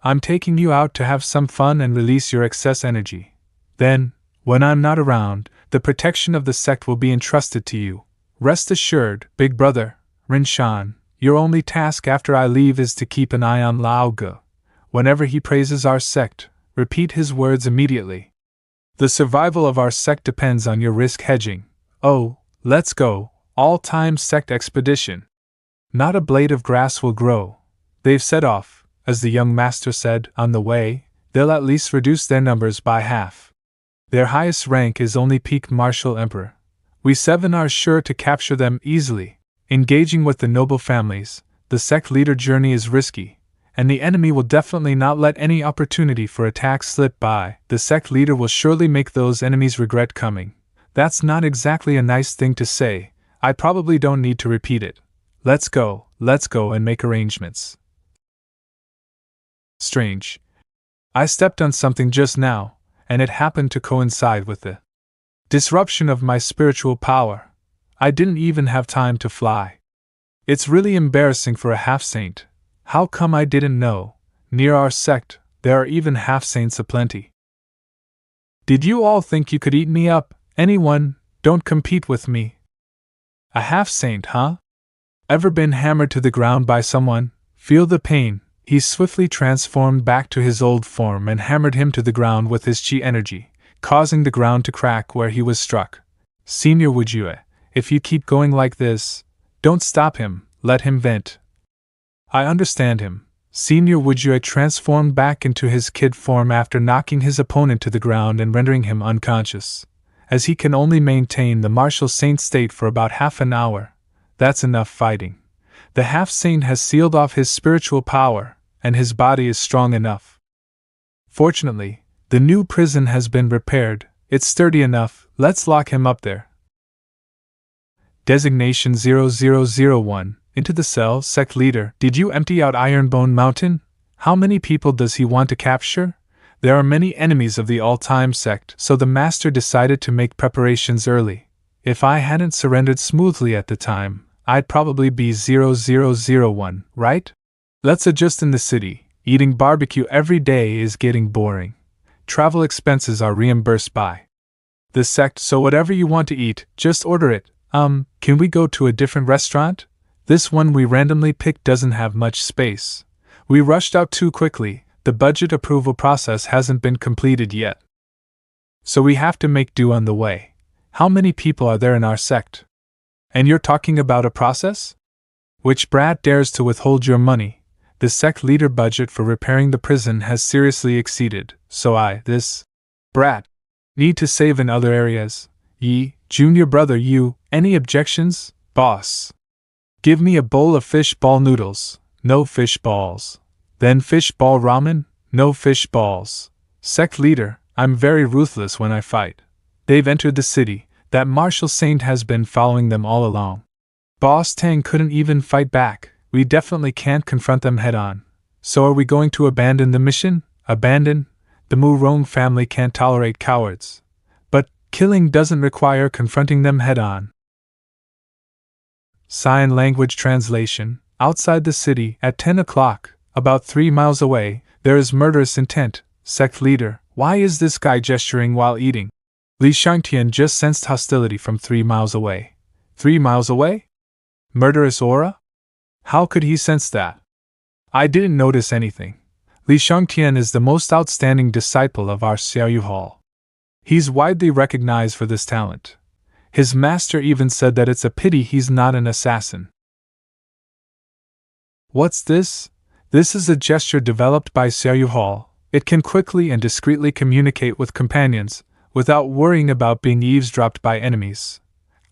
I'm taking you out to have some fun and release your excess energy. Then, when I'm not around, the protection of the sect will be entrusted to you. Rest assured, big brother, Rinshan, your only task after I leave is to keep an eye on Lao Ge. Whenever he praises our sect, repeat his words immediately. The survival of our sect depends on your risk hedging. Oh, let's go, All Time Sect expedition. Not a blade of grass will grow. They've set off, as the young master said, on the way. They'll at least reduce their numbers by half. Their highest rank is only peak martial emperor. We 7 are sure to capture them easily. Engaging with the noble families, the sect leader journey is risky, and the enemy will definitely not let any opportunity for attack slip by. The sect leader will surely make those enemies regret coming. That's not exactly a nice thing to say. I probably don't need to repeat it. Let's go and make arrangements. Strange. I stepped on something just now, and it happened to coincide with the disruption of my spiritual power. I didn't even have time to fly. It's really embarrassing for a half-saint. How come I didn't know? Near our sect, there are even half-saints aplenty. Did you all think you could eat me up? Anyone? Don't compete with me. A half-saint, huh? Ever been hammered to the ground by someone? Feel the pain. He swiftly transformed back to his old form and hammered him to the ground with his chi energy, causing the ground to crack where he was struck. Senior Wujue, if you keep going like this, don't stop him, let him vent. I understand him. Senior Wujue transformed back into his kid form after knocking his opponent to the ground and rendering him unconscious. As he can only maintain the martial saint state for about half an hour, that's enough fighting. The half-saint has sealed off his spiritual power, and his body is strong enough. Fortunately, the new prison has been repaired. It's sturdy enough. Let's lock him up there. Designation 0001. Into the cell, Sect Leader. Did you empty out Ironbone Mountain? How many people does he want to capture? There are many enemies of the All Time Sect, so the Master decided to make preparations early. If I hadn't surrendered smoothly at the time, I'd probably be 0001, right? Let's adjust in the city. Eating barbecue every day is getting boring. Travel expenses are reimbursed by the sect, so whatever you want to eat, just order it. Can we go to a different restaurant? This one we randomly picked doesn't have much space. We rushed out too quickly. The budget approval process hasn't been completed yet. So we have to make do on the way. How many people are there in our sect? And you're talking about a process? Which brat dares to withhold your money? The sect leader budget for repairing the prison has seriously exceeded, so this brat, need to save in other areas. Junior brother, any objections, boss? Give me a bowl of fish ball noodles, no fish balls. Then fish ball ramen, no fish balls. Sect leader, I'm very ruthless when I fight. They've entered the city. That martial saint has been following them all along. Boss Tang couldn't even fight back. We definitely can't confront them head on. So are we going to abandon the mission? Abandon? The Mu Rong family can't tolerate cowards. But killing doesn't require confronting them head on. Sign language translation. Outside the city, at 10 o'clock, about 3 miles away, there is murderous intent. Sect leader, why is this guy gesturing while eating? Li Shangtian just sensed hostility from 3 miles away. 3 miles away? Murderous aura? How could he sense that? I didn't notice anything. Li Shangtian is the most outstanding disciple of our Xiaoyu Hall. He's widely recognized for this talent. His master even said that it's a pity he's not an assassin. What's this? This is a gesture developed by Xiaoyu Hall. It can quickly and discreetly communicate with companions, without worrying about being eavesdropped by enemies.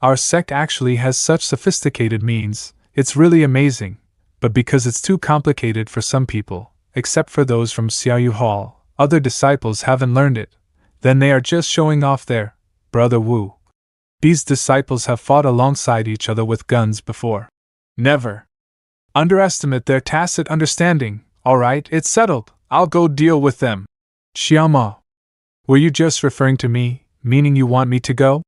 Our sect actually has such sophisticated means, it's really amazing, but because it's too complicated for some people, except for those from Xiaoyu Hall, other disciples haven't learned it. Then they are just showing off their brother Wu. These disciples have fought alongside each other with guns before. Never underestimate their tacit understanding. Alright, it's settled. I'll go deal with them. Xiaoma. Were you just referring to me, meaning you want me to go?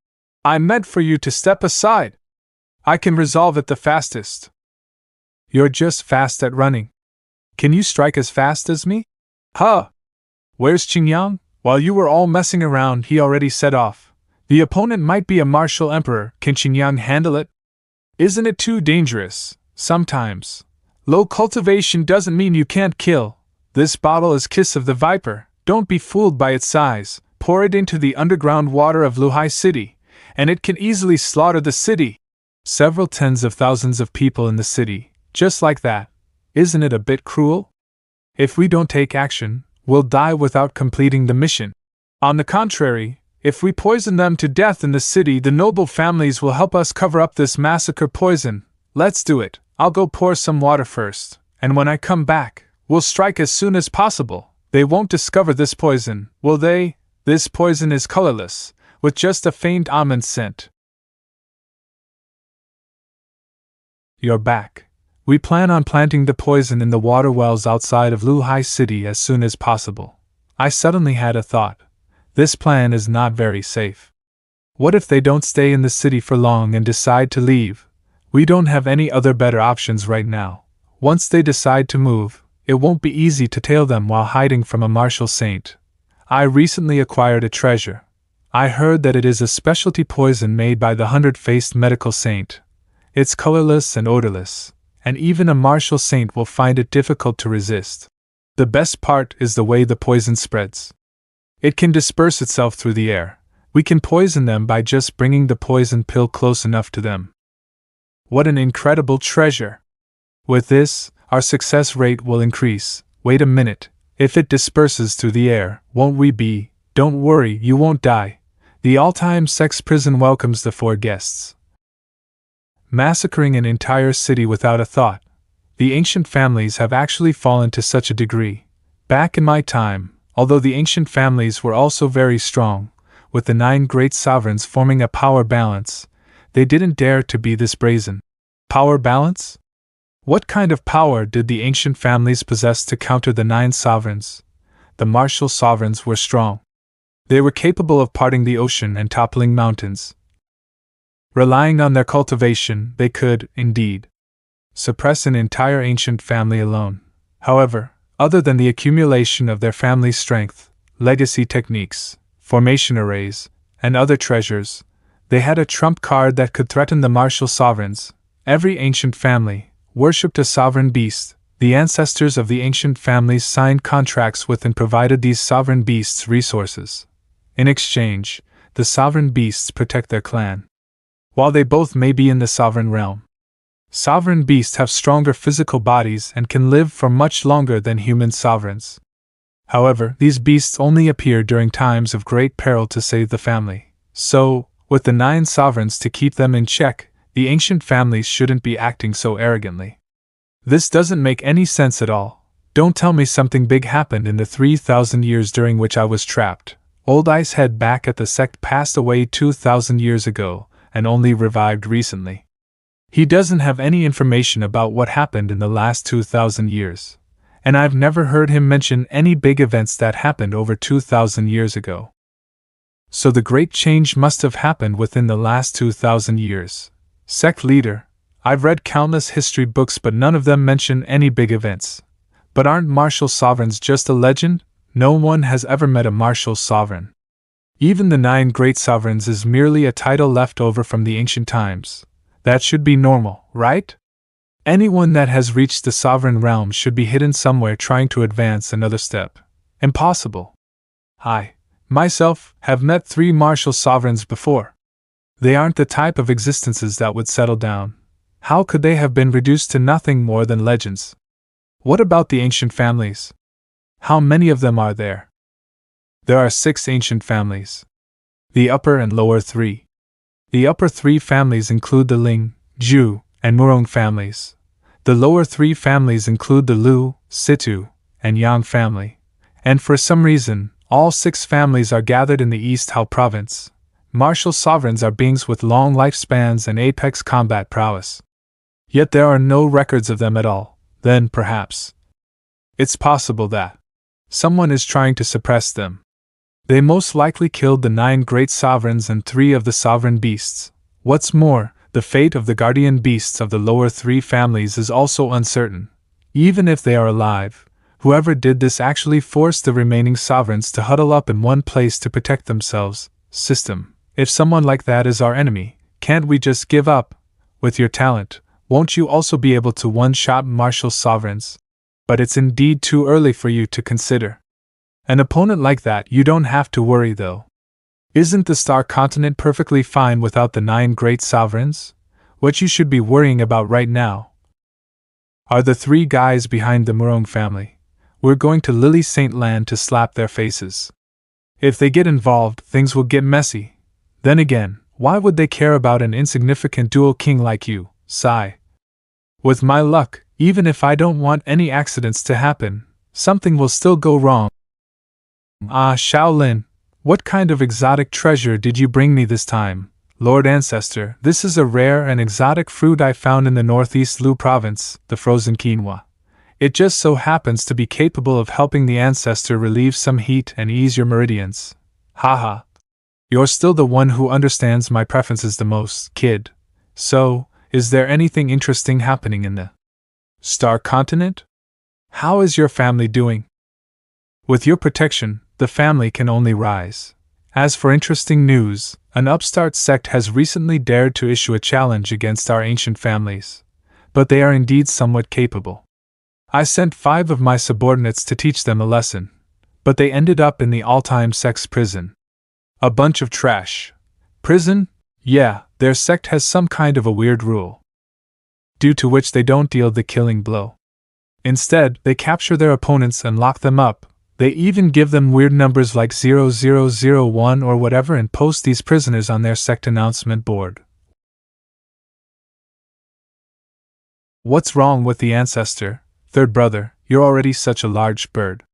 I meant for you to step aside. I can resolve it the fastest. You're just fast at running. Can you strike as fast as me? Huh! Where's Qingyang? While you were all messing around, he already set off. The opponent might be a martial emperor. Can Qingyang handle it? Isn't it too dangerous? Sometimes. Low cultivation doesn't mean you can't kill. This bottle is Kiss of the Viper. Don't be fooled by its size. Pour it into the underground water of Luhai City, and it can easily slaughter the city. Several tens of thousands of people in the city, just like that. Isn't it a bit cruel? If we don't take action, we'll die without completing the mission. On the contrary, if we poison them to death in the city, the noble families will help us cover up this massacre poison. Let's do it. I'll go pour some water first, and when I come back, we'll strike as soon as possible. They won't discover this poison, will they? This poison is colorless, with just a faint almond scent. You're back. We plan on planting the poison in the water wells outside of Luhai City as soon as possible. I suddenly had a thought. This plan is not very safe. What if they don't stay in the city for long and decide to leave? We don't have any other better options right now. Once they decide to move, it won't be easy to tail them while hiding from a martial saint. I recently acquired a treasure. I heard that it is a specialty poison made by the 100-faced medical saint. It's colorless and odorless, and even a martial saint will find it difficult to resist. The best part is the way the poison spreads. It can disperse itself through the air. We can poison them by just bringing the poison pill close enough to them. What an incredible treasure! With this, our success rate will increase. Wait a minute, if it disperses through the air, won't we be? Don't worry, you won't die. The All Time Sect prison welcomes the 4 guests. Massacring an entire city without a thought. The ancient families have actually fallen to such a degree. Back in my time, although the ancient families were also very strong, with the 9 great sovereigns forming a power balance, they didn't dare to be this brazen. Power balance? What kind of power did the ancient families possess to counter the 9 sovereigns? The martial sovereigns were strong. They were capable of parting the ocean and toppling mountains. Relying on their cultivation, they could, indeed, suppress an entire ancient family alone. However, other than the accumulation of their family's strength, legacy techniques, formation arrays, and other treasures, they had a trump card that could threaten the martial sovereigns. Every ancient family worshipped a sovereign beast. The ancestors of the ancient families signed contracts with and provided these sovereign beasts resources. In exchange, the sovereign beasts protect their clan. While they both may be in the sovereign realm, sovereign beasts have stronger physical bodies and can live for much longer than human sovereigns. However, these beasts only appear during times of great peril to save the family. So, with the 9 sovereigns to keep them in check, the ancient families shouldn't be acting so arrogantly. This doesn't make any sense at all. Don't tell me something big happened in the 3,000 years during which I was trapped. Old Icehead back at the sect passed away 2,000 years ago, and only revived recently. He doesn't have any information about what happened in the last 2,000 years, and I've never heard him mention any big events that happened over 2,000 years ago. So the great change must have happened within the last 2,000 years. Sect Leader, I've read countless history books but none of them mention any big events. But aren't martial sovereigns just a legend? No one has ever met a martial sovereign. Even the 9 great sovereigns is merely a title left over from the ancient times. That should be normal, right? Anyone that has reached the sovereign realm should be hidden somewhere trying to advance another step. Impossible. I, myself, have met 3 martial sovereigns before. They aren't the type of existences that would settle down. How could they have been reduced to nothing more than legends? What about the ancient families? How many of them are there? There are 6 ancient families. The upper and lower 3. The upper 3 families include the Ling, Zhu, and Murong families. The lower 3 families include the Lu, Situ, and Yang family. And for some reason, all 6 families are gathered in the East Hao province. Martial sovereigns are beings with long lifespans and apex combat prowess. Yet there are no records of them at all. Then, perhaps, it's possible that someone is trying to suppress them. They most likely killed the 9 great sovereigns and 3 of the sovereign beasts. What's more, the fate of the guardian beasts of the lower 3 families is also uncertain. Even if they are alive, whoever did this actually forced the remaining sovereigns to huddle up in one place to protect themselves. System, if someone like that is our enemy, can't we just give up? With your talent, won't you also be able to one-shot martial sovereigns? But it's indeed too early for you to consider an opponent like that. You don't have to worry though. Isn't the Star Continent perfectly fine without the 9 great sovereigns? What you should be worrying about right now are the 3 guys behind the Murong family. We're going to Lily Saint Land to slap their faces. If they get involved, things will get messy. Then again, why would they care about an insignificant dual king like you? Sigh. With my luck, even if I don't want any accidents to happen, something will still go wrong. Ah, Shaolin, what kind of exotic treasure did you bring me this time? Lord Ancestor, this is a rare and exotic fruit I found in the northeast Lu province, the frozen quinoa. It just so happens to be capable of helping the ancestor relieve some heat and ease your meridians. Haha. You're still the one who understands my preferences the most, kid. So, is there anything interesting happening in the Star Continent? How is your family doing? With your protection, the family can only rise. As for interesting news, an upstart sect has recently dared to issue a challenge against our ancient families. But they are indeed somewhat capable. I sent 5 of my subordinates to teach them a lesson, but they ended up in the All Time Sect's prison. A bunch of trash. Prison? Yeah, their sect has some kind of a weird rule, due to which they don't deal the killing blow. Instead, they capture their opponents and lock them up. They even give them weird numbers like 0001 or whatever and post these prisoners on their sect announcement board. What's wrong with the ancestor? Third brother, you're already such a large bird.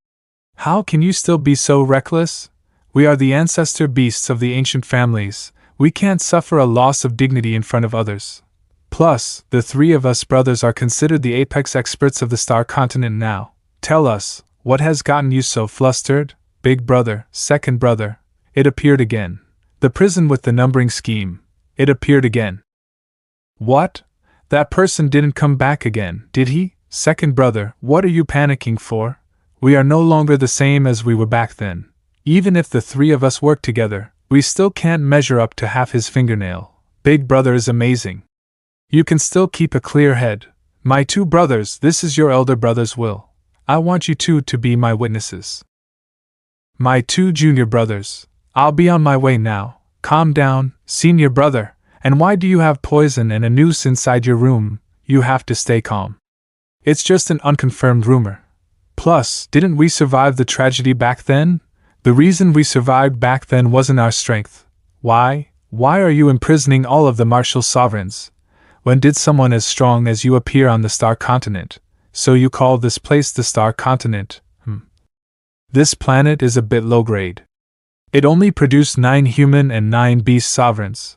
How can you still be so reckless? We are the ancestor beasts of the ancient families. We can't suffer a loss of dignity in front of others. Plus, the 3 of us brothers are considered the apex experts of the Star Continent now. Tell us, what has gotten you so flustered? Big brother, second brother. It appeared again. The prison with the numbering scheme. It appeared again. What? That person didn't come back again, did he? Second brother, what are you panicking for? We are no longer the same as we were back then. Even if the 3 of us work together, we still can't measure up to half his fingernail. Big brother is amazing. You can still keep a clear head. My 2 brothers, this is your elder brother's will. I want you 2 to be my witnesses. My 2 junior brothers, I'll be on my way now. Calm down, senior brother. And why do you have poison and a noose inside your room? You have to stay calm. It's just an unconfirmed rumor. Plus, didn't we survive the tragedy back then? The reason we survived back then wasn't our strength. Why? Why are you imprisoning all of the martial sovereigns? When did someone as strong as you appear on the Star Continent? So you call this place the Star Continent? This planet is a bit low grade. It only produced 9 human and 9 beast sovereigns.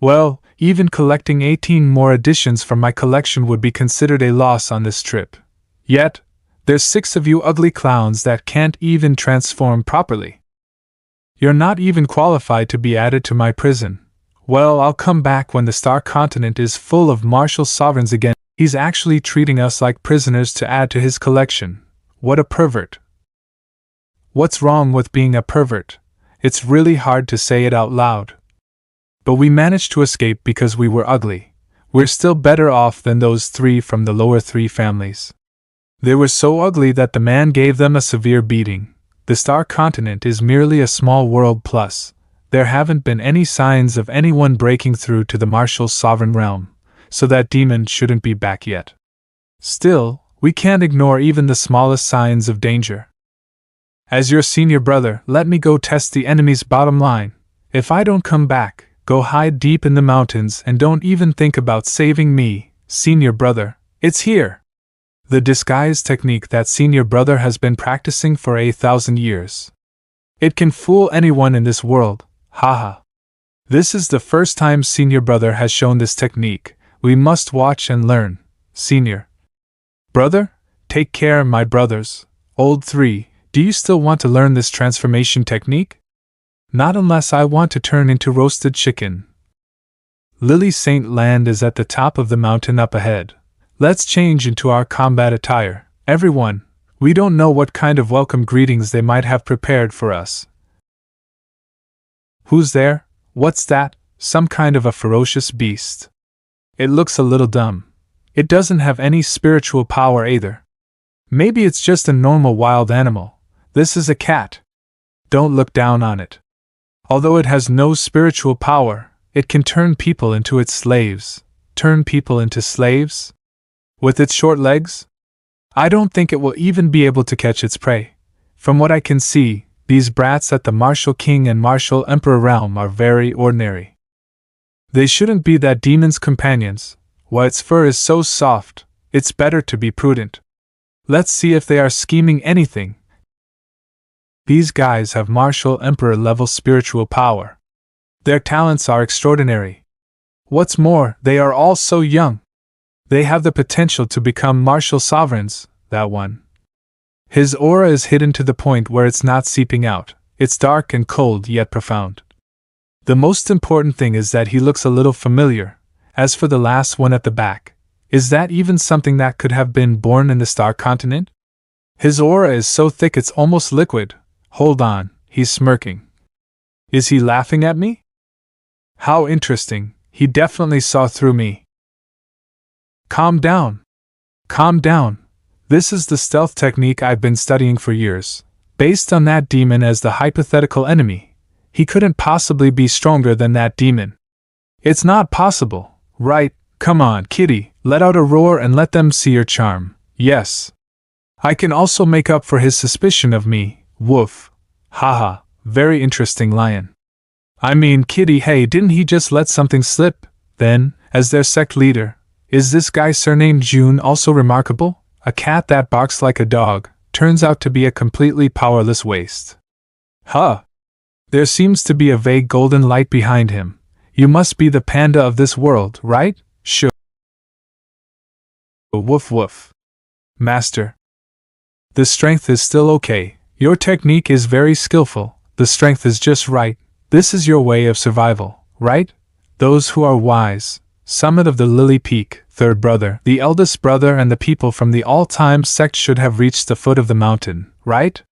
Well, even collecting 18 more additions from my collection would be considered a loss on this trip. Yet, there's 6 of you ugly clowns that can't even transform properly. You're not even qualified to be added to my prison. Well, I'll come back when the Star Continent is full of martial sovereigns again. He's actually treating us like prisoners to add to his collection. What a pervert. What's wrong with being a pervert? It's really hard to say it out loud. But we managed to escape because we were ugly. We're still better off than those 3 from the lower 3 families. They were so ugly that the man gave them a severe beating. The Star Continent is merely a small world plus. There haven't been any signs of anyone breaking through to the martial sovereign realm, so that demon shouldn't be back yet. Still, we can't ignore even the smallest signs of danger. As your senior brother, let me go test the enemy's bottom line. If I don't come back, go hide deep in the mountains and don't even think about saving me, senior brother. It's here. The disguise technique that senior brother has been practicing for 1,000 years. It can fool anyone in this world, haha. This is the first time senior brother has shown this technique. We must watch and learn, senior brother. Take care, my brothers. Old 3, do you still want to learn this transformation technique? Not unless I want to turn into roasted chicken. Lily Saint Land is at the top of the mountain up ahead. Let's change into our combat attire. Everyone, we don't know what kind of welcome greetings they might have prepared for us. Who's there? What's that? Some kind of a ferocious beast. It looks a little dumb. It doesn't have any spiritual power either. Maybe it's just a normal wild animal. This is a cat. Don't look down on it. Although it has no spiritual power, it can turn people into its slaves. Turn people into slaves? With its short legs? I don't think it will even be able to catch its prey. From what I can see, these brats at the Martial King and Martial Emperor realm are very ordinary. They shouldn't be that demon's companions. Why, its fur is so soft, it's better to be prudent. Let's see if they are scheming anything. These guys have Martial Emperor level spiritual power. Their talents are extraordinary. What's more, they are all so young. They have the potential to become martial sovereigns, that one. His aura is hidden to the point where it's not seeping out. It's dark and cold yet profound. The most important thing is that he looks a little familiar. As for the last one at the back, is that even something that could have been born in the Star Continent? His aura is so thick it's almost liquid. Hold on, he's smirking. Is he laughing at me? How interesting, he definitely saw through me. Calm down. Calm down. This is the stealth technique I've been studying for years. Based on that demon as the hypothetical enemy, he couldn't possibly be stronger than that demon. It's not possible, right? Come on, kitty, let out a roar and let them see your charm. Yes. I can also make up for his suspicion of me. Woof. Haha, very interesting lion. I mean, kitty, hey, didn't he just let something slip? Then, as their sect leader, is this guy surnamed Jun also remarkable? A cat that barks like a dog, turns out to be a completely powerless waste. Huh. There seems to be a vague golden light behind him. You must be the panda of this world, right? Sure. Woof woof. Master. The strength is still okay. Your technique is very skillful. The strength is just right. This is your way of survival, right? Those who are wise. Summit of the Lily Peak, third brother, the eldest brother, and the people from the All Time Sect should have reached the foot of the mountain, right?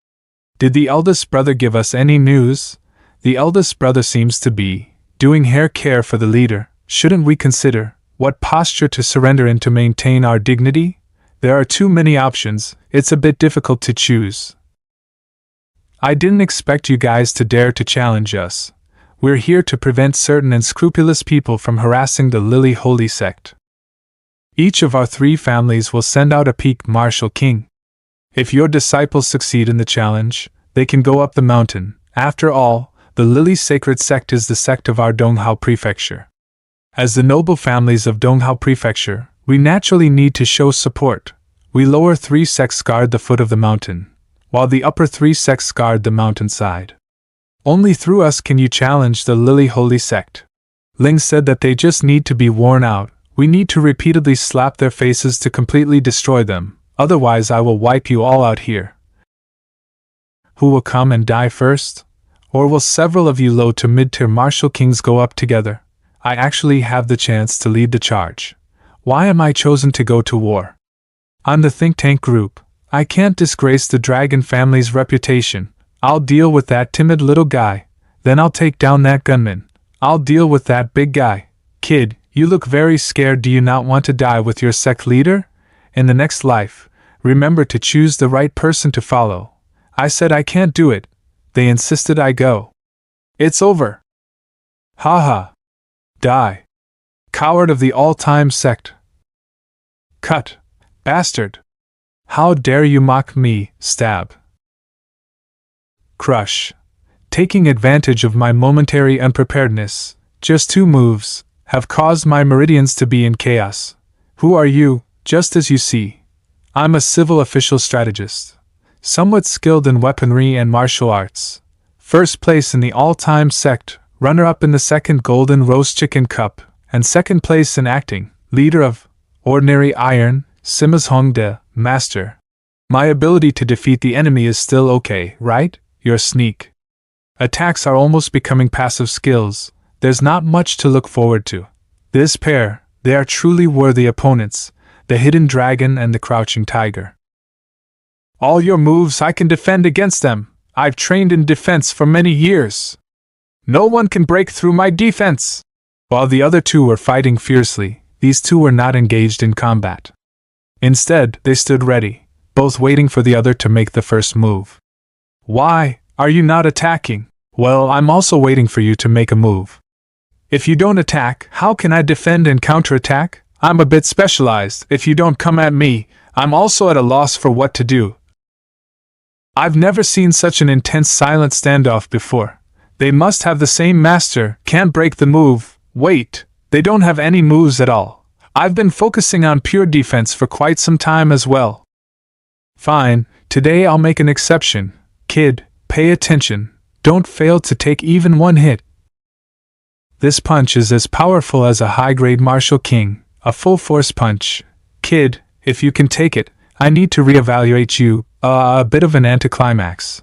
Did the eldest brother give us any news? The eldest brother seems to be doing hair care for the leader. Shouldn't we consider what posture to surrender in to maintain our dignity? There are too many options, it's a bit difficult to choose. I didn't expect you guys to dare to challenge us. We're here to prevent certain unscrupulous people from harassing the Lily Holy Sect. Each of our 3 families will send out a peak martial king. If your disciples succeed in the challenge, they can go up the mountain. After all, the Lily Sacred Sect is the sect of our Donghao Prefecture. As the noble families of Donghao Prefecture, we naturally need to show support. We lower 3 sects guard the foot of the mountain, while the upper 3 sects guard the mountainside. Only through us can you challenge the Lily Holy Sect. Ling said that they just need to be worn out. We need to repeatedly slap their faces to completely destroy them, otherwise I will wipe you all out here. Who will come and die first? Or will several of you low to mid-tier martial kings go up together? I actually have the chance to lead the charge. Why am I chosen to go to war? I'm the think tank group. I can't disgrace the dragon family's reputation. I'll deal with that timid little guy. Then I'll take down that gunman. I'll deal with that big guy. Kid, you look very scared. Do you not want to die with your sect leader? In the next life, remember to choose the right person to follow. I said I can't do it. They insisted I go. It's over. Haha. Die. Coward of the All Time Sect. Cut. Bastard. How dare you mock me, stab. Crush. Taking advantage of my momentary unpreparedness, just 2 moves, have caused my meridians to be in chaos. Who are you? Just as you see, I'm a civil official strategist, somewhat skilled in weaponry and martial arts. First place in the all-time sect, runner-up in the second Golden Roast Chicken Cup, and second place in acting, leader of Ordinary Iron, Simas Hongde, Master. My ability to defeat the enemy is still okay, right? Your sneak attacks are almost becoming passive skills. There's not much to look forward to. This pair, they are truly worthy opponents, the hidden dragon and the crouching tiger. All your moves, I can defend against them. I've trained in defense for many years. No one can break through my defense. While the other 2 were fighting fiercely, these 2 were not engaged in combat. Instead, they stood ready, both waiting for the other to make the first move. Why are you not attacking? Well, I'm also waiting for you to make a move. If you don't attack, how can I defend and counterattack? I'm a bit specialized. If you don't come at me, I'm also at a loss for what to do. I've never seen such an intense silent standoff before. They must have the same master. Can't break the move. Wait, they don't have any moves at all. I've been focusing on pure defense for quite some time as well. Fine, today I'll make an exception. Kid, pay attention. Don't fail to take even 1 hit. This punch is as powerful as a high-grade martial king, a full-force punch. Kid, if you can take it, I need to reevaluate you. A bit of an anticlimax.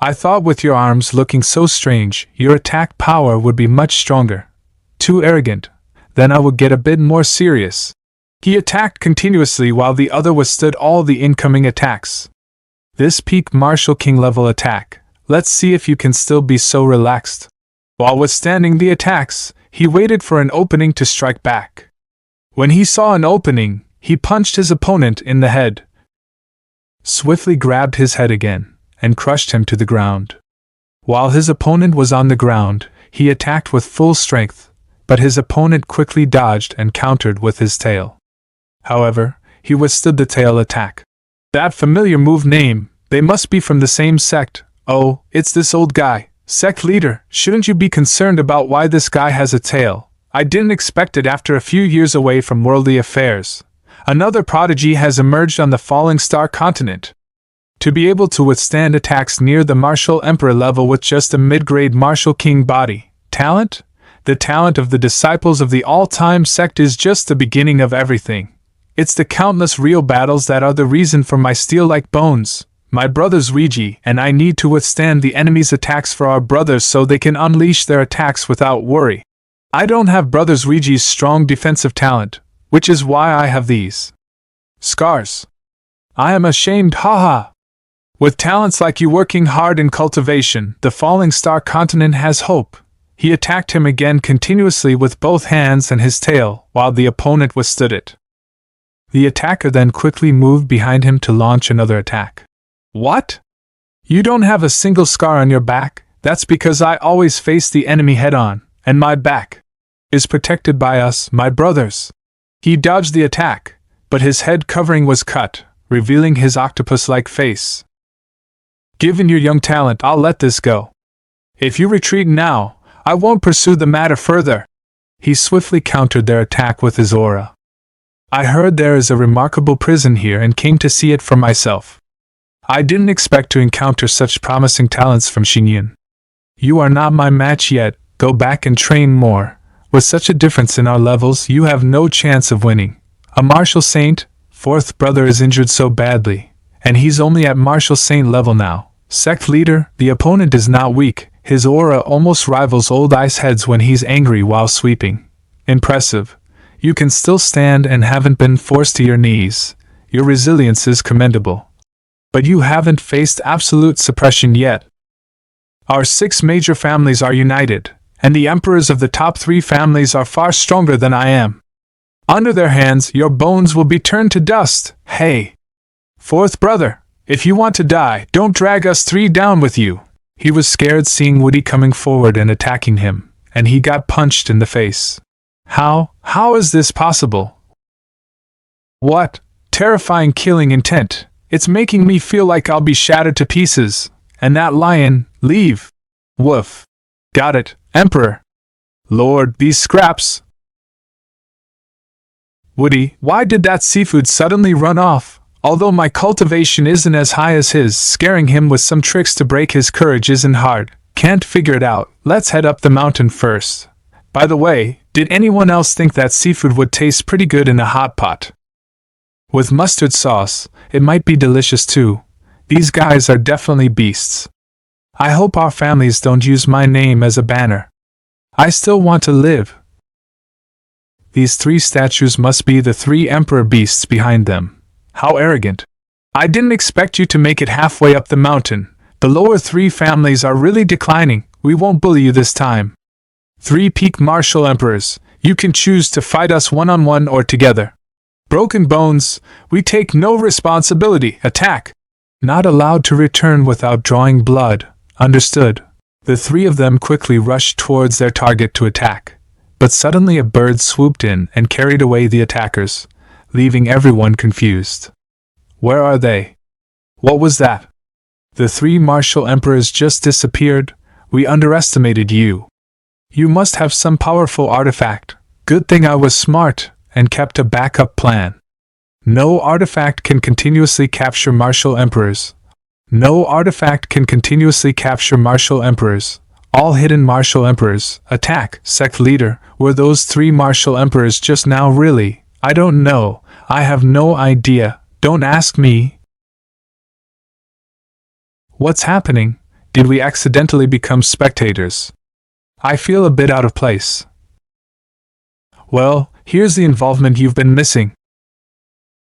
I thought with your arms looking so strange, your attack power would be much stronger. Too arrogant. Then I would get a bit more serious. He attacked continuously while the other withstood all the incoming attacks. This peak martial king level attack. Let's see if you can still be so relaxed. While withstanding the attacks, he waited for an opening to strike back. When he saw an opening, he punched his opponent in the head, swiftly grabbed his head again, and crushed him to the ground. While his opponent was on the ground, he attacked with full strength, but his opponent quickly dodged and countered with his tail. However, he withstood the tail attack. That familiar move name, they must be from the same sect. Oh, it's this old guy. Sect Leader, shouldn't you be concerned about why this guy has a tail? I didn't expect it after a few years away from worldly affairs. Another prodigy has emerged on the falling star continent. To be able to withstand attacks near the martial emperor level with just a mid-grade martial king body. Talent? The talent of the disciples of the All Time Sect is just the beginning of everything. It's the countless real battles that are the reason for my steel-like bones. My brothers Ouija and I need to withstand the enemy's attacks for our brothers so they can unleash their attacks without worry. I don't have brothers Ouija's strong defensive talent, which is why I have these scars. I am ashamed, haha. With talents like you working hard in cultivation, the falling star continent has hope. He attacked him again continuously with both hands and his tail, while the opponent withstood it. The attacker then quickly moved behind him to launch another attack. What? You don't have a single scar on your back? That's because I always face the enemy head-on, and my back is protected by us, my brothers. He dodged the attack, but his head covering was cut, revealing his octopus-like face. Given your young talent, I'll let this go. If you retreat now, I won't pursue the matter further. He swiftly countered their attack with his aura. I heard there is a remarkable prison here and came to see it for myself. I didn't expect to encounter such promising talents from Xinyan. You are not my match yet, go back and train more. With such a difference in our levels, you have no chance of winning. A martial saint, fourth brother is injured so badly, and he's only at martial saint level now. Sect leader, the opponent is not weak, his aura almost rivals old ice heads when he's angry while sweeping. Impressive. You can still stand and haven't been forced to your knees. Your resilience is commendable. But you haven't faced absolute suppression yet. Our 6 major families are united, and the emperors of the top 3 families are far stronger than I am. Under their hands, your bones will be turned to dust. Hey! Fourth brother, if you want to die, don't drag us 3 down with you. He was scared seeing Woody coming forward and attacking him, and he got punched in the face. How is this possible? What? Terrifying killing intent. It's making me feel like I'll be shattered to pieces. And that lion, leave. Woof. Got it, Emperor. Lord, these scraps. Woody, why did that seafood suddenly run off? Although my cultivation isn't as high as his, scaring him with some tricks to break his courage isn't hard. Can't figure it out. Let's head up the mountain first. By the way, did anyone else think that seafood would taste pretty good in a hot pot? With mustard sauce, it might be delicious too. These guys are definitely beasts. I hope our families don't use my name as a banner. I still want to live. These 3 statues must be the 3 emperor beasts behind them. How arrogant. I didn't expect you to make it halfway up the mountain. The lower 3 families are really declining. We won't bully you this time. 3 peak martial emperors. You can choose to fight us one-on-one or together. Broken bones, we take no responsibility. Attack. Not allowed to return without drawing blood. Understood. The 3 of them quickly rushed towards their target to attack. But suddenly a bird swooped in and carried away the attackers, leaving everyone confused. Where are they? What was that? The 3 martial emperors just disappeared. We underestimated you. You must have some powerful artifact. Good thing I was smart and kept a backup plan. No artifact can continuously capture martial emperors. No artifact can continuously capture martial emperors. All hidden martial emperors, attack, sect leader, were those 3 martial emperors just now really? I don't know, I have no idea, don't ask me. What's happening? Did we accidentally become spectators? I feel a bit out of place. Well, here's the involvement you've been missing.